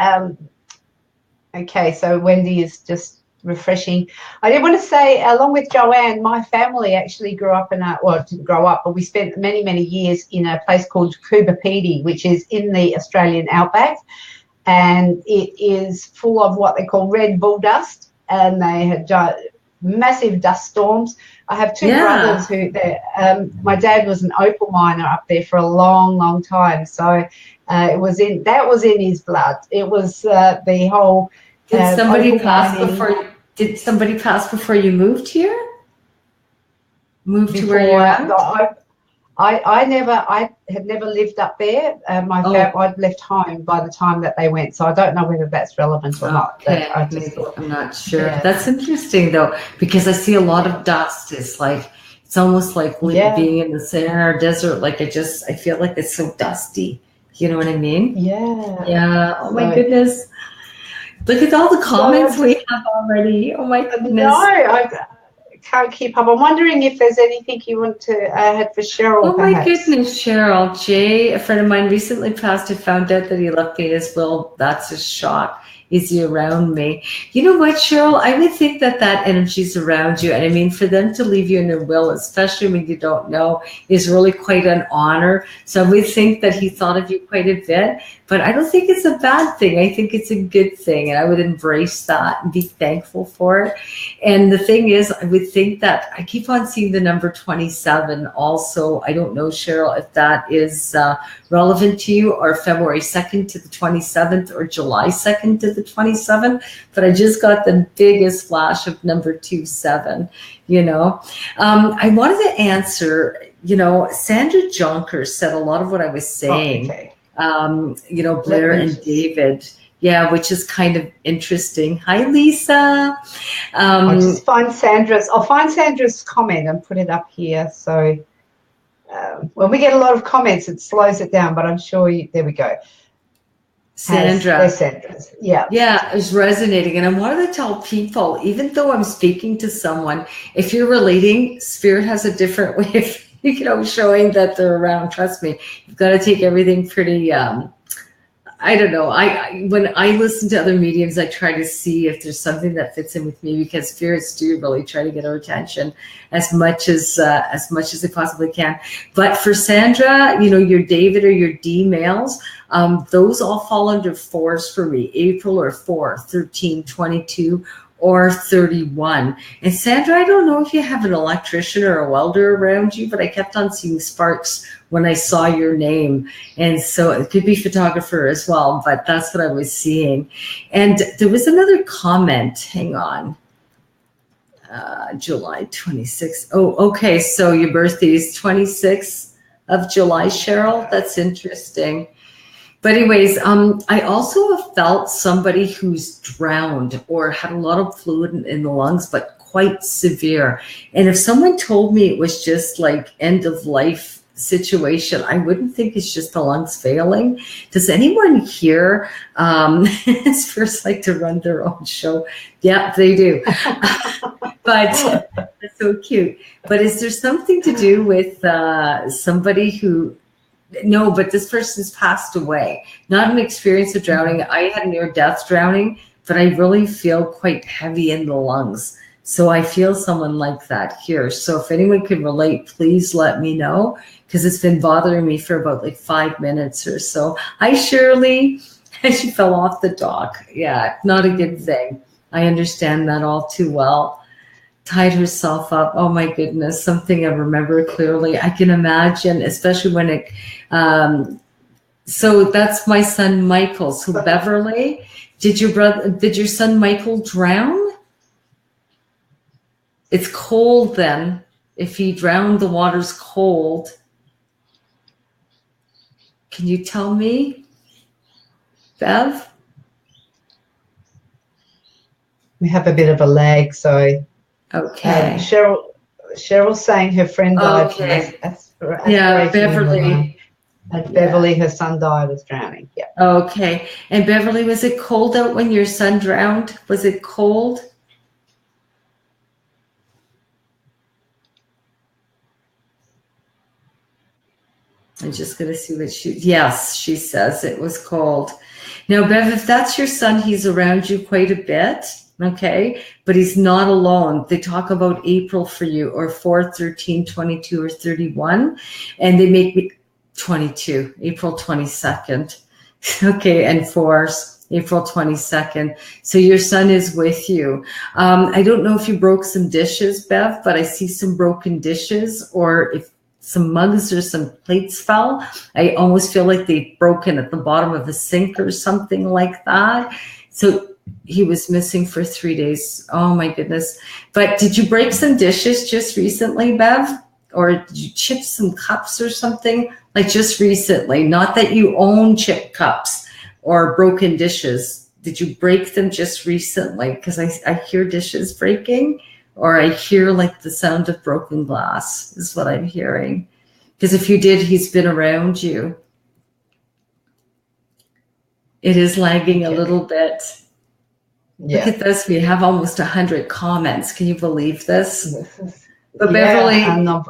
Speaker 1: okay, so Wendy is just refreshing. I did want to say, along with Joanne, my family actually grew up didn't grow up, but we spent many, many years in a place called Coobapedy, which is in the Australian outback. And it is full of what they call red bull dust. And they had massive dust storms. I have two brothers who, my dad was an opal miner up there for a long, long time. So that was in his blood. It was the whole.
Speaker 2: Did somebody pass before you moved here? Moved to where you're at?
Speaker 1: I had never lived up there. I'd left home by the time that they went, so I don't know whether that's relevant or not.
Speaker 2: Okay, I'm not sure. Yeah. That's interesting though, because I see a lot of dust. It's almost like being in the Sahara Desert. Like I feel like it's so dusty. You know what I mean?
Speaker 1: Yeah.
Speaker 2: Yeah. Oh my goodness. Look at all the comments we have already. Oh my goodness.
Speaker 1: No, I can't keep up. I'm wondering if there's anything you want to add for Cheryl.
Speaker 2: Oh my goodness, Cheryl. Jay, a friend of mine, recently passed and found out that he left me his will. That's a shock. Is he around me? You know what, Cheryl? I would think that energy's around you. And I mean, for them to leave you in their will, especially when you don't know, is really quite an honor. So I would think that he thought of you quite a bit. But I don't think it's a bad thing. I think it's a good thing. And I would embrace that and be thankful for it. And the thing is, I would think that I keep on seeing the number 27 also. I don't know, Cheryl, if that is relevant to you, or February 2nd to the 27th or July 2nd to the 27th. But I just got the biggest flash of number 27, you know. I wanted to answer, you know, Sandra Jonker said a lot of what I was saying.
Speaker 1: Okay.
Speaker 2: You know, Blair and David. Yeah, which is kind of interesting. Hi, Lisa.
Speaker 1: I'll just find Sandra's comment and put it up here. So when we get a lot of comments, it slows it down, but I'm sure there we go.
Speaker 2: Sandra.
Speaker 1: There's Sandra's. Yeah.
Speaker 2: Yeah, it's resonating. And I wanted to tell people, even though I'm speaking to someone, if you're relating, Spirit has a different way of, you know, showing that they're around. Trust me, you've got to take everything pretty, I don't know. When I listen to other mediums, I try to see if there's something that fits in with me, because spirits do really try to get our attention as much as they possibly can. But for Sandra, you know, your David or your D males, those all fall under 4s for me. April or 4, 13, 22, or 31. And Sandra, I don't know if you have an electrician or a welder around you, but I kept on seeing sparks when I saw your name. And so it could be photographer as well, but that's what I was seeing. And there was another comment, hang on, July 26th. Oh, okay, so your birthday is 26th of July, Cheryl. That's interesting. But anyways, I also have felt somebody who's drowned or had a lot of fluid in the lungs, but quite severe. And if someone told me it was just like end of life situation, I wouldn't think it's just the lungs failing. Does anyone here, Spirits like to run their own show? Yeah, they do. But that's so cute. But is there something to do with somebody who, no, but this person's passed away. Not an experience of drowning. I had near-death drowning, but I really feel quite heavy in the lungs. So I feel someone like that here. So if anyone can relate, please let me know, because it's been bothering me for about like 5 minutes or so. Hi, Shirley. She fell off the dock. Yeah, not a good thing. I understand that all too well. Tied herself up. Oh my goodness, something I remember clearly. I can imagine, especially when it, so that's my son Michael. So Beverly, did your son Michael drown? It's cold then. If he drowned, the water's cold. Can you tell me, Bev?
Speaker 1: We have a bit of a lag, so
Speaker 2: Okay.
Speaker 1: Cheryl's saying her friend died from
Speaker 2: Okay.
Speaker 1: aspiration
Speaker 2: Yeah,
Speaker 1: in the lung.
Speaker 2: Beverly.
Speaker 1: And Beverly, her son died of drowning. Yeah.
Speaker 2: Okay. And Beverly, was it cold out when your son drowned? Was it cold? I'm just going to see what yes, she says it was cold. Now, Bev, if that's your son, he's around you quite a bit, okay? But he's not alone. They talk about April for you, or 4, 13, 22, or 31, and they make me 22, April 22nd, okay, and 4, April 22nd. So your son is with you. I don't know if you broke some dishes, Bev, but I see some broken dishes, or if some mugs or some plates fell. I almost feel like they've broken at the bottom of the sink or something like that. So he was missing for 3 days. Oh my goodness. But did you break some dishes just recently, Bev? Or did you chip some cups or something? Like just recently, not that you own chip cups or broken dishes. Did you break them just recently? Because I hear dishes breaking. Or I hear like the sound of broken glass is what I'm hearing. Because if you did, he's been around you. It is lagging a little bit. Yeah. Look at this. We have almost 100 comments. Can you believe this? But Beverly.
Speaker 1: And go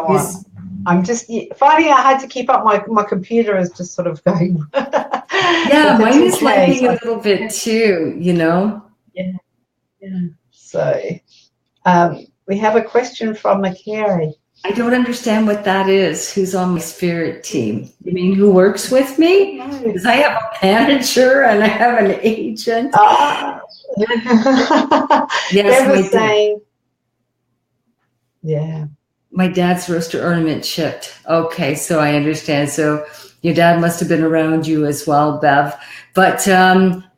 Speaker 1: on. I'm just finding I had to keep up. My computer is just sort of going.
Speaker 2: Yeah, mine is lagging a little bit too, you know?
Speaker 1: Yeah. So we have a question from McCary.
Speaker 2: I don't understand what that is. Who's on my spirit team? You mean who works with me? Because I have a manager and I have an agent. Yes, my saying.
Speaker 1: Yeah.
Speaker 2: My dad's roaster ornament chipped. Okay, so I understand. So your dad must have been around you as well, Bev. But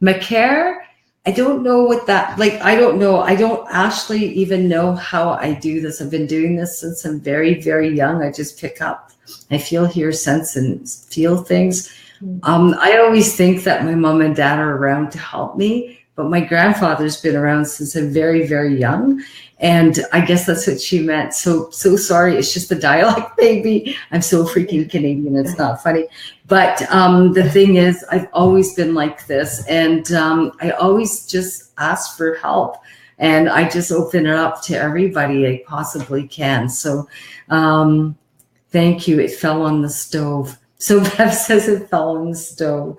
Speaker 2: McCare, I don't know what that, like, I don't know. I don't actually even know how I do this. I've been doing this since I'm very, very young. I just pick up. I feel, hear, sense, and feel things. I always think that my mom and dad are around to help me, but my grandfather's been around since I'm very, very young. And I guess that's what she meant. So sorry. It's just the dialect, baby. I'm so freaking Canadian. It's not funny. But the thing is, I've always been like this. And I always just ask for help. And I just open it up to everybody I possibly can. So thank you. It fell on the stove. So Bev says it fell on the stove.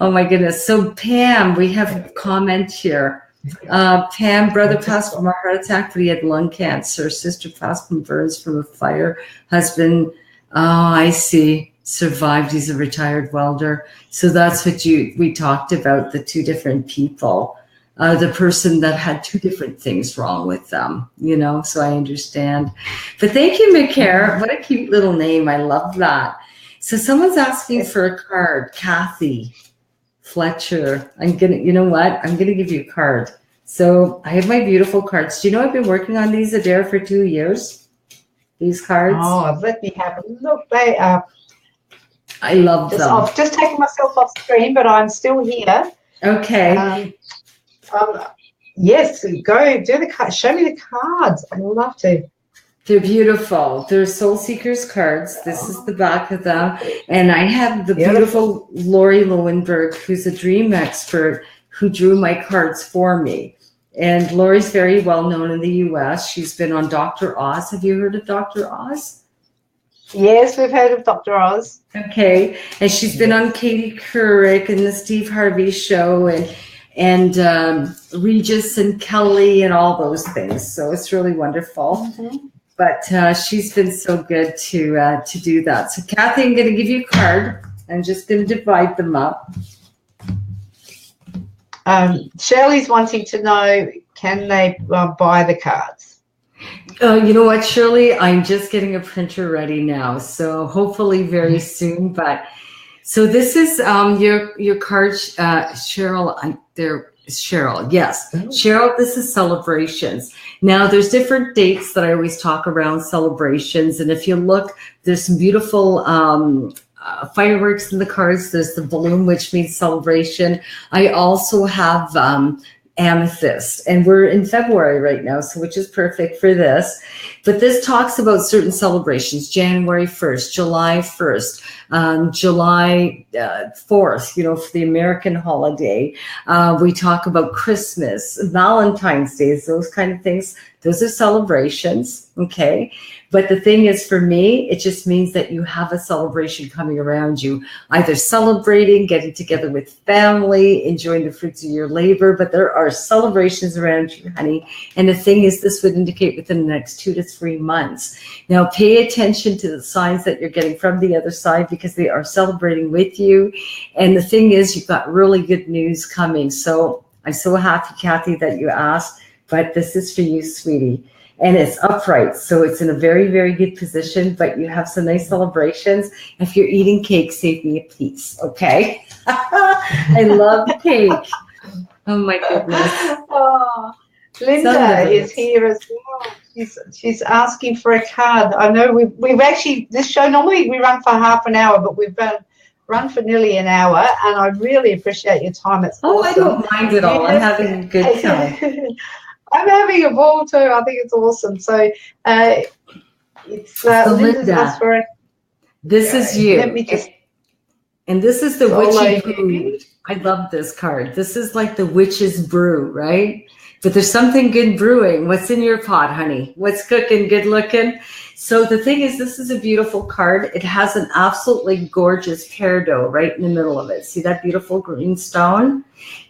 Speaker 2: Oh, my goodness. So Pam, we have a comment here. Pam, brother passed from a heart attack, but he had lung cancer. Sister passed from burns from a fire. Husband, I see, survived. He's a retired welder. So that's what we talked about, the two different people. The person that had two different things wrong with them, you know, so I understand. But thank you, McCare. What a cute little name. I love that. So someone's asking for a card. Kathy Fletcher. You know what? I'm going to give you a card. So I have my beautiful cards. Do you know I've been working on these, Adaire, for 2 years? These cards.
Speaker 1: Oh, let me have a look.
Speaker 2: I love them.
Speaker 1: I've just taken myself off screen, but I'm still here.
Speaker 2: Okay.
Speaker 1: Yes, go do the card. Show me the cards. I'd love to.
Speaker 2: They're beautiful. They're Soul Seekers cards. This is the back of them. And I have the beautiful Lori Lowenberg, who's a dream expert, who drew my cards for me. And Lori's very well known in the U.S. She's been on Dr. Oz. Have you heard of Dr. Oz?
Speaker 1: Yes, we've heard of Dr. Oz.
Speaker 2: Okay. And she's been on Katie Couric and the Steve Harvey Show and Regis and Kelly and all those things. So it's really wonderful. Mm-hmm. But she's been so good to do that. So Kathy, I'm going to give you a card. I'm just going to divide them up.
Speaker 1: Shirley's wanting to know, can they buy the cards?
Speaker 2: You know what, Shirley? I'm just getting a printer ready now. So hopefully very soon. But so this is your card, Cheryl. Cheryl, yes. Oh. Cheryl, this is celebrations. Now, there's different dates that I always talk around celebrations. And if you look, there's some beautiful fireworks in the cards. There's the balloon, which means celebration. I also have amethyst, and we're in February right now, so which is perfect for this. But this talks about certain celebrations: January 1st, July 1st, July 4th, you know, for the American holiday. We talk about Christmas, Valentine's Day, those kind of things. Those are celebrations, okay? But the thing is, for me, it just means that you have a celebration coming around you, either celebrating, getting together with family, enjoying the fruits of your labor, but there are celebrations around you, honey. And the thing is, this would indicate within the next 2 to 3 months. Now, pay attention to the signs that you're getting from the other side, because they are celebrating with you. And the thing is, you've got really good news coming. So I'm so happy, Kathy, that you asked, but this is for you, sweetie. And it's upright, so it's in a very, very good position, but you have some nice celebrations. If you're eating cake, save me a piece, okay? I love cake. Oh, my goodness.
Speaker 1: Oh, Linda is here as well. She's asking for a card. I know we've actually, this show, normally we run for half an hour, but we've run for nearly an hour, and I really appreciate your time. It's awesome.
Speaker 2: I don't mind at all. I'm having a good time.
Speaker 1: I'm having a ball too. I think it's awesome. So it's Linda's asked for it.
Speaker 2: This is you.
Speaker 1: Let me just.
Speaker 2: And this is the witchy brew. I love this card. This is like the witch's brew, right? But there's something good brewing. What's in your pot, honey? What's cooking? Good looking? So the thing is, this is a beautiful card. It has an absolutely gorgeous peridot right in the middle of it. See that beautiful green stone?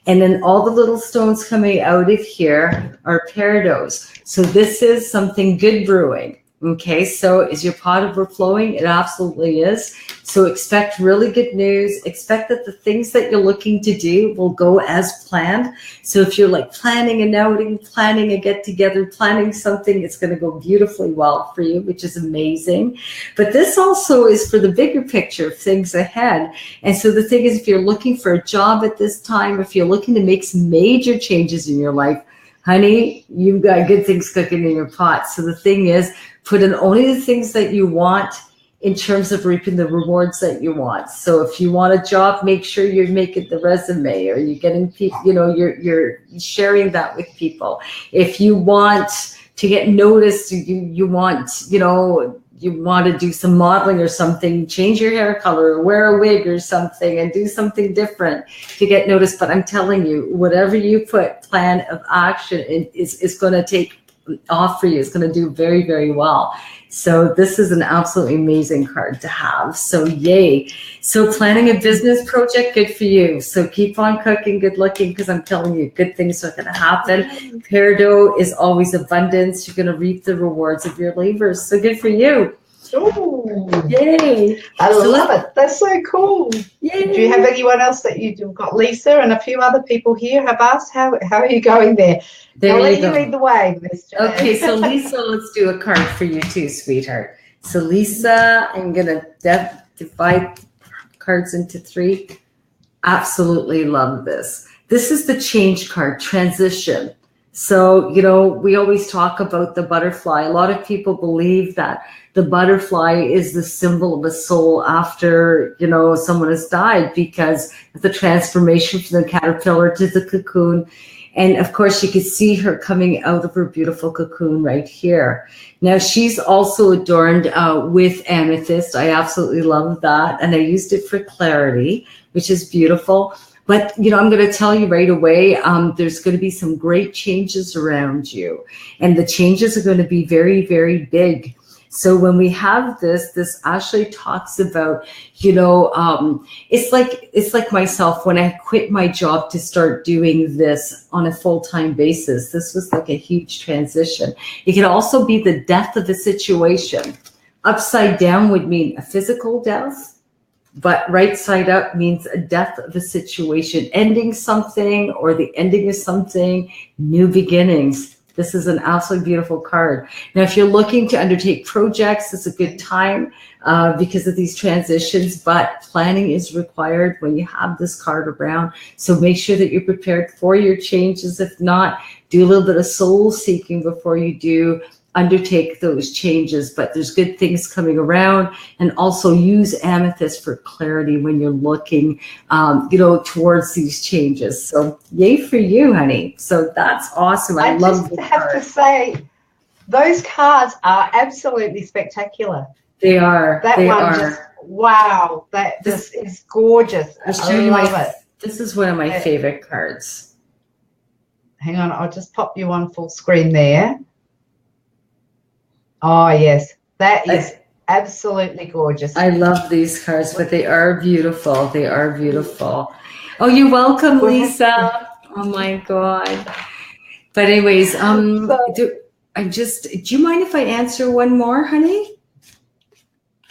Speaker 2: And then all the little stones coming out of here are peridots. So this is something good brewing. Okay, so is your pot overflowing? It absolutely is. So expect really good news. Expect that the things that you're looking to do will go as planned. So if you're like planning an outing, planning a get together, planning something, it's going to go beautifully well for you, which is amazing. But this also is for the bigger picture of things ahead. And so the thing is, if you're looking for a job at this time, if you're looking to make some major changes in your life, honey, you've got good things cooking in your pot. So the thing is, put in only the things that you want in terms of reaping the rewards that you want. So if you want a job, make sure you're making the resume, or you're getting people, you know, you're sharing that with people. If you want to get noticed, you want, you know, you want to do some modeling or something, change your hair color, or wear a wig or something, and do something different to get noticed. But I'm telling you, whatever you put plan of action is going to take off for you. It's going to do very, very well. So this is an absolutely amazing card to have. So yay. So planning a business project, good for you. So keep on cooking, good looking, because I'm telling you, good things are going to happen. Peridot is always abundance. You're going to reap the rewards of your labors. So good for you.
Speaker 1: Ooh.
Speaker 2: Yay.
Speaker 1: I love it. That's so cool.
Speaker 2: Yay.
Speaker 1: Do you have anyone else that you've got? Lisa and a few other people here have asked, how are you going there?
Speaker 2: There
Speaker 1: I'll
Speaker 2: you
Speaker 1: let
Speaker 2: go.
Speaker 1: you lead the way, Mr.
Speaker 2: Okay, so Lisa, let's do a card for you too, sweetheart. So Lisa, I'm going to divide cards into 3. Absolutely love this. This is the change card, transition. So, you know, we always talk about the butterfly. A lot of people believe that the butterfly is the symbol of a soul after, you know, someone has died, because of the transformation from the caterpillar to the cocoon. And of course, you could see her coming out of her beautiful cocoon right here. Now, she's also adorned with amethyst. I absolutely love that. And I used it for clarity, which is beautiful. But, you know, I'm going to tell you right away, there's going to be some great changes around you. And the changes are going to be very, very big. So when we have this actually talks about, you know, it's like myself when I quit my job to start doing this on a full-time basis. This was like a huge transition. It can also be the death of a situation. Upside down would mean a physical death, but right side up means a death of a situation, ending something or the ending of something, new beginnings. This is an absolutely beautiful card. Now, if you're looking to undertake projects, it's a good time because of these transitions, but planning is required when you have this card around. So make sure that you're prepared for your changes. If not, do a little bit of soul seeking before you do undertake those changes, but there's good things coming around. And also use amethyst for clarity when you're looking, towards these changes. So yay for you, honey. So that's awesome. I love
Speaker 1: just have to say, those cards are absolutely spectacular.
Speaker 2: They are.
Speaker 1: That one just, wow, this is gorgeous. I love it.
Speaker 2: This is one of my favorite cards.
Speaker 1: Hang on, I'll just pop you on full screen there. Oh, yes, that is absolutely gorgeous.
Speaker 2: I love these cards, but they are beautiful. They are beautiful. Oh, you're welcome, Lisa. Oh, my God. But anyways, do you mind if I answer one more, honey?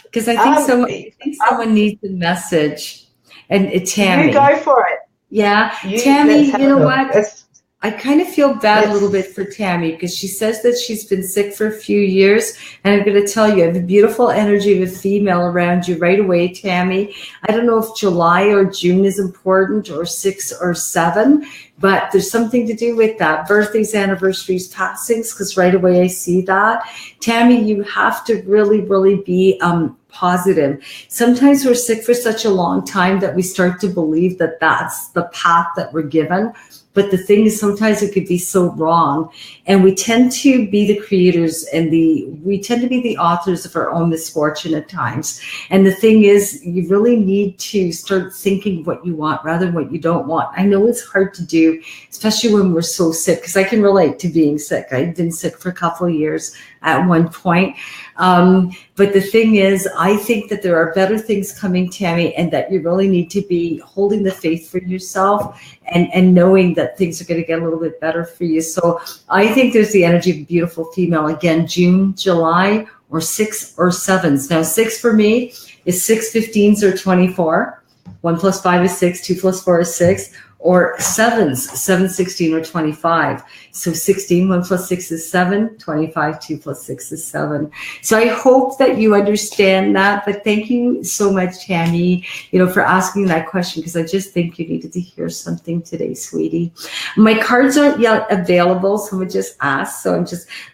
Speaker 2: Because I think someone needs a message. And Tammy.
Speaker 1: You go for it.
Speaker 2: Yeah. Tammy, you know what? I kind of feel bad a little bit for Tammy because she says that she's been sick for a few years. And I'm going to tell you, I have a beautiful energy of a female around you right away, Tammy. I don't know if July or June is important, or 6 or 7, but there's something to do with that. Birthdays, anniversaries, passings, because right away I see that. Tammy, you have to really, really be positive. Sometimes we're sick for such a long time that we start to believe that that's the path that we're given. But the thing is, sometimes it could be so wrong. And we tend to be the creators and we tend to be the authors of our own misfortune at times. And the thing is, you really need to start thinking what you want rather than what you don't want. I know it's hard to do, especially when we're so sick, because I can relate to being sick. I've been sick for a couple of years at one point. But the thing is, I think that there are better things coming, Tammy, and that you really need to be holding the faith for yourself and knowing that things are going to get a little bit better for you. So I think there's the energy of a beautiful female. Again, June, July, or 6 or 7s. Now, 6 for me is 6 15s or 24. 1 plus 5 is 6. 2 plus 4 is 6. Or 7s, 7, 16, or 25. So 16, 1 plus 6 is 7, 25, 2 plus 6 is 7. So I hope that you understand that. But thank you so much, Tammy, for asking that question, because I just think you needed to hear something today, sweetie. My cards aren't yet available. Someone just asked.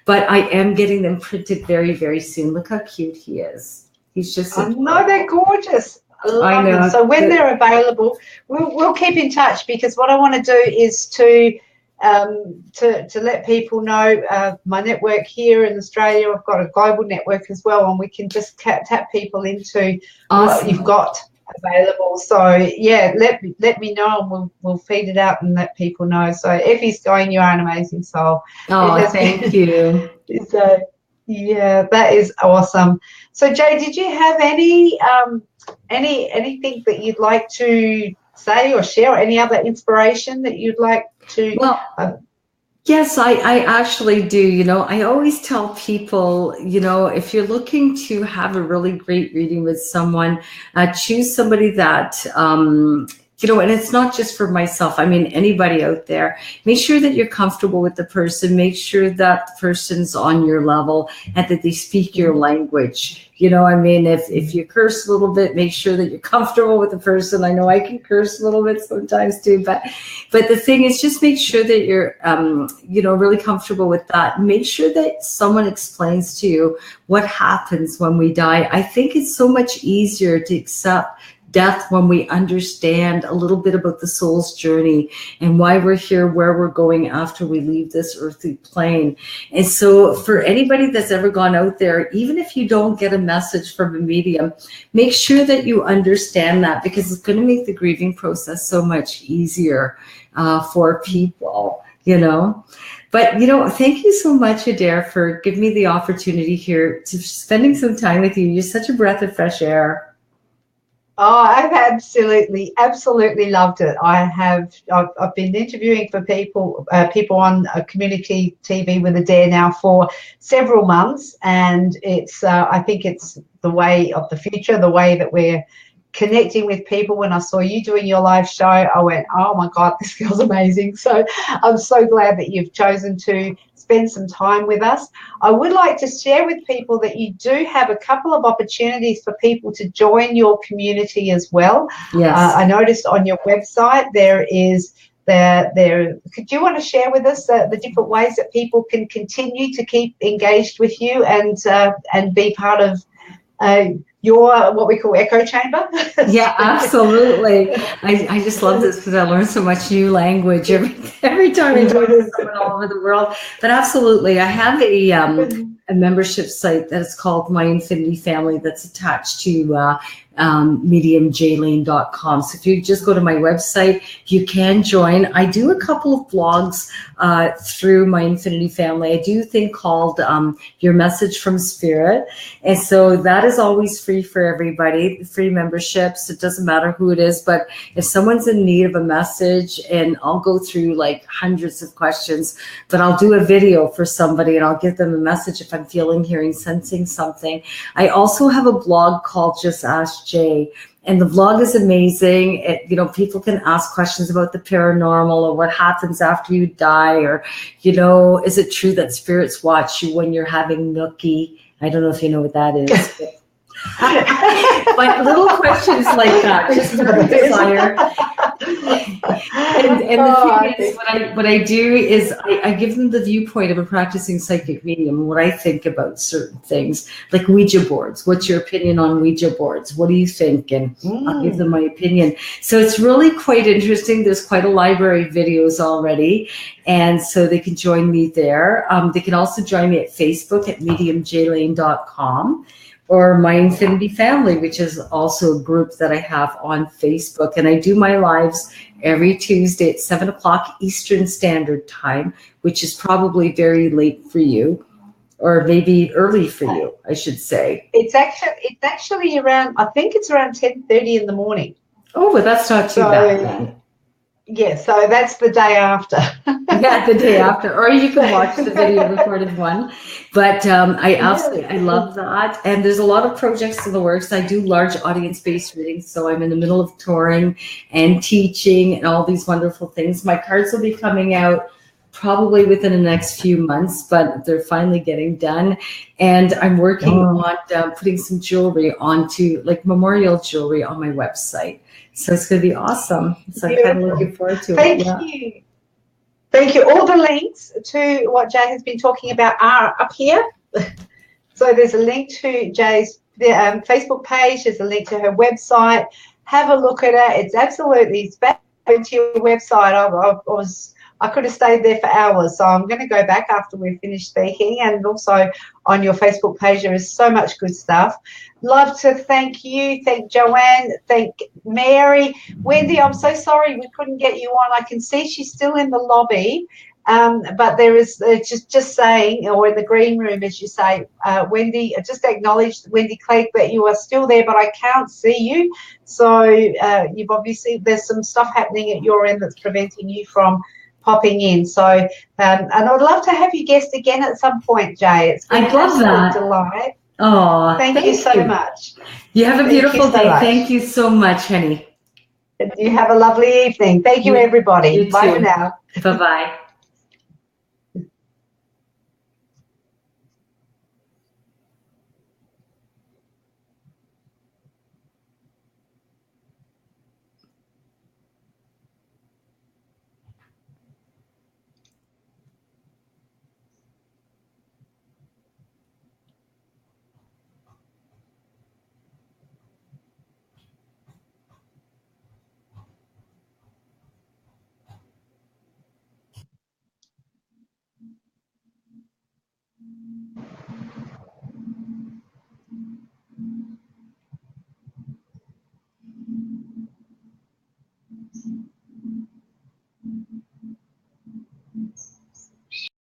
Speaker 2: But I am getting them printed very, very soon. Look how cute he is. He's just so
Speaker 1: no, they're gorgeous. I know. Them. So when they're available, we'll keep in touch, because what I want to do is to let people know my network here in Australia. I've got a global network as well, and we can just tap people into what you've got available. So yeah, let me know, and we'll feed it out and let people know. So Effie's going, you are an amazing soul.
Speaker 2: Oh, thank you.
Speaker 1: So yeah, that is awesome. So Jay, did you have anything that you'd like to say or share, or any other inspiration that you'd like to?
Speaker 2: Well, yes, I actually do. I always tell people, if you're looking to have a really great reading with someone, choose somebody that, and it's not just for myself. I mean, anybody out there, make sure that you're comfortable with the person. Make sure that the person's on your level and that they speak your language. If you curse a little bit, make sure that you're comfortable with the person. I know I can curse a little bit sometimes too, but the thing is, just make sure that you're, really comfortable with that. Make sure that someone explains to you what happens when we die. I think it's so much easier to accept death when we understand a little bit about the soul's journey and why we're here, where we're going after we leave this earthly plane. And so for anybody that's ever gone out there, even if you don't get a message from a medium, make sure that you understand that, because it's going to make the grieving process so much easier for people, But, thank you so much, Adaire, for giving me the opportunity here to spending some time with you. You're such a breath of fresh air.
Speaker 1: Oh, I've absolutely loved it. I've been interviewing for people on community TV with Adaire now for several months, and it's I think it's the way of the future, the way that we're connecting with people. When I saw you doing your live show, I went, oh my God, this girl's amazing. So I'm so glad that you've chosen to spend some time with us. I would like to share with people that you do have a couple of opportunities for people to join your community as well.
Speaker 2: Yes.
Speaker 1: I noticed on your website there is Could you want to share with us the different ways that people can continue to keep engaged with you and be part of your what we call echo chamber?
Speaker 2: Yeah, absolutely. I just love this because I learn so much new language every time I talk to someone all over the world. But absolutely, I have a membership site that is called My Infinity Family that's attached to mediumjaylene.com. So if you just go to my website, you can join. I do a couple of blogs through My Infinity Family. I do a thing called Your Message from Spirit. And so that is always free for everybody, free memberships. It doesn't matter who it is, but if someone's in need of a message, and I'll go through like hundreds of questions, but I'll do a video for somebody and I'll give them a message if I'm feeling, hearing, sensing something. I also have a blog called Just Ask Jay, and the vlog is amazing. People can ask questions about the paranormal or what happens after you die, or, is it true that spirits watch you when you're having nookie? I don't know if you know what that is. But little questions like that, just for the desire. And the thing is, what I do is I give them the viewpoint of a practicing psychic medium, what I think about certain things, like Ouija boards. What's your opinion on Ouija boards? What do you think? And I'll give them my opinion. So it's really quite interesting. There's quite a library of videos already, and so they can join me there. They can also join me at Facebook at mediumjaylene.com. or My Infinity Family, which is also a group that I have on Facebook. And I do my lives every Tuesday at 7 o'clock Eastern Standard Time, which is probably very late for you, or maybe early for you, I should say.
Speaker 1: It's actually around, I think it's around 10:30 in the morning.
Speaker 2: Oh, but that's not too bad then.
Speaker 1: Yeah, so that's the day after.
Speaker 2: Yeah, the day after, or you can watch the video recorded one. But I love that. And there's a lot of projects in the works. I do large audience-based readings, so I'm in the middle of touring and teaching and all these wonderful things. My cards will be coming out probably within the next few months, but they're finally getting done. And I'm working on putting some jewelry onto, like memorial jewelry, on my website. So it's going to be awesome. So I'm kind of looking forward to it.
Speaker 1: Thank you. Thank you. All the links to what Jay has been talking about are up here. So there's a link to Jay's Facebook page. There's a link to her website. Have a look at it. It's absolutely, it's back to your website. I could have stayed there for hours. So I'm going to go back after we've finished speaking. And also on your Facebook page, there is so much good stuff. Love to thank you. Thank Joanne. Thank Mary. Wendy, I'm so sorry we couldn't get you on. I can see she's still in the lobby. But there is just saying, or in the green room, as you say, Wendy, just acknowledged, Wendy Clegg, that you are still there, but I can't see you. So you've obviously, there's some stuff happening at your end that's preventing you from popping in. So, and I'd love to have you guest again at some point, Jay. It's been
Speaker 2: I'd love that.
Speaker 1: A delight.
Speaker 2: Oh,
Speaker 1: thank you so much.
Speaker 2: You have a beautiful day. Thank you so much, honey.
Speaker 1: You have a lovely evening. Thank you, everybody.
Speaker 2: You
Speaker 1: Bye
Speaker 2: too.
Speaker 1: for now.
Speaker 2: Bye-bye.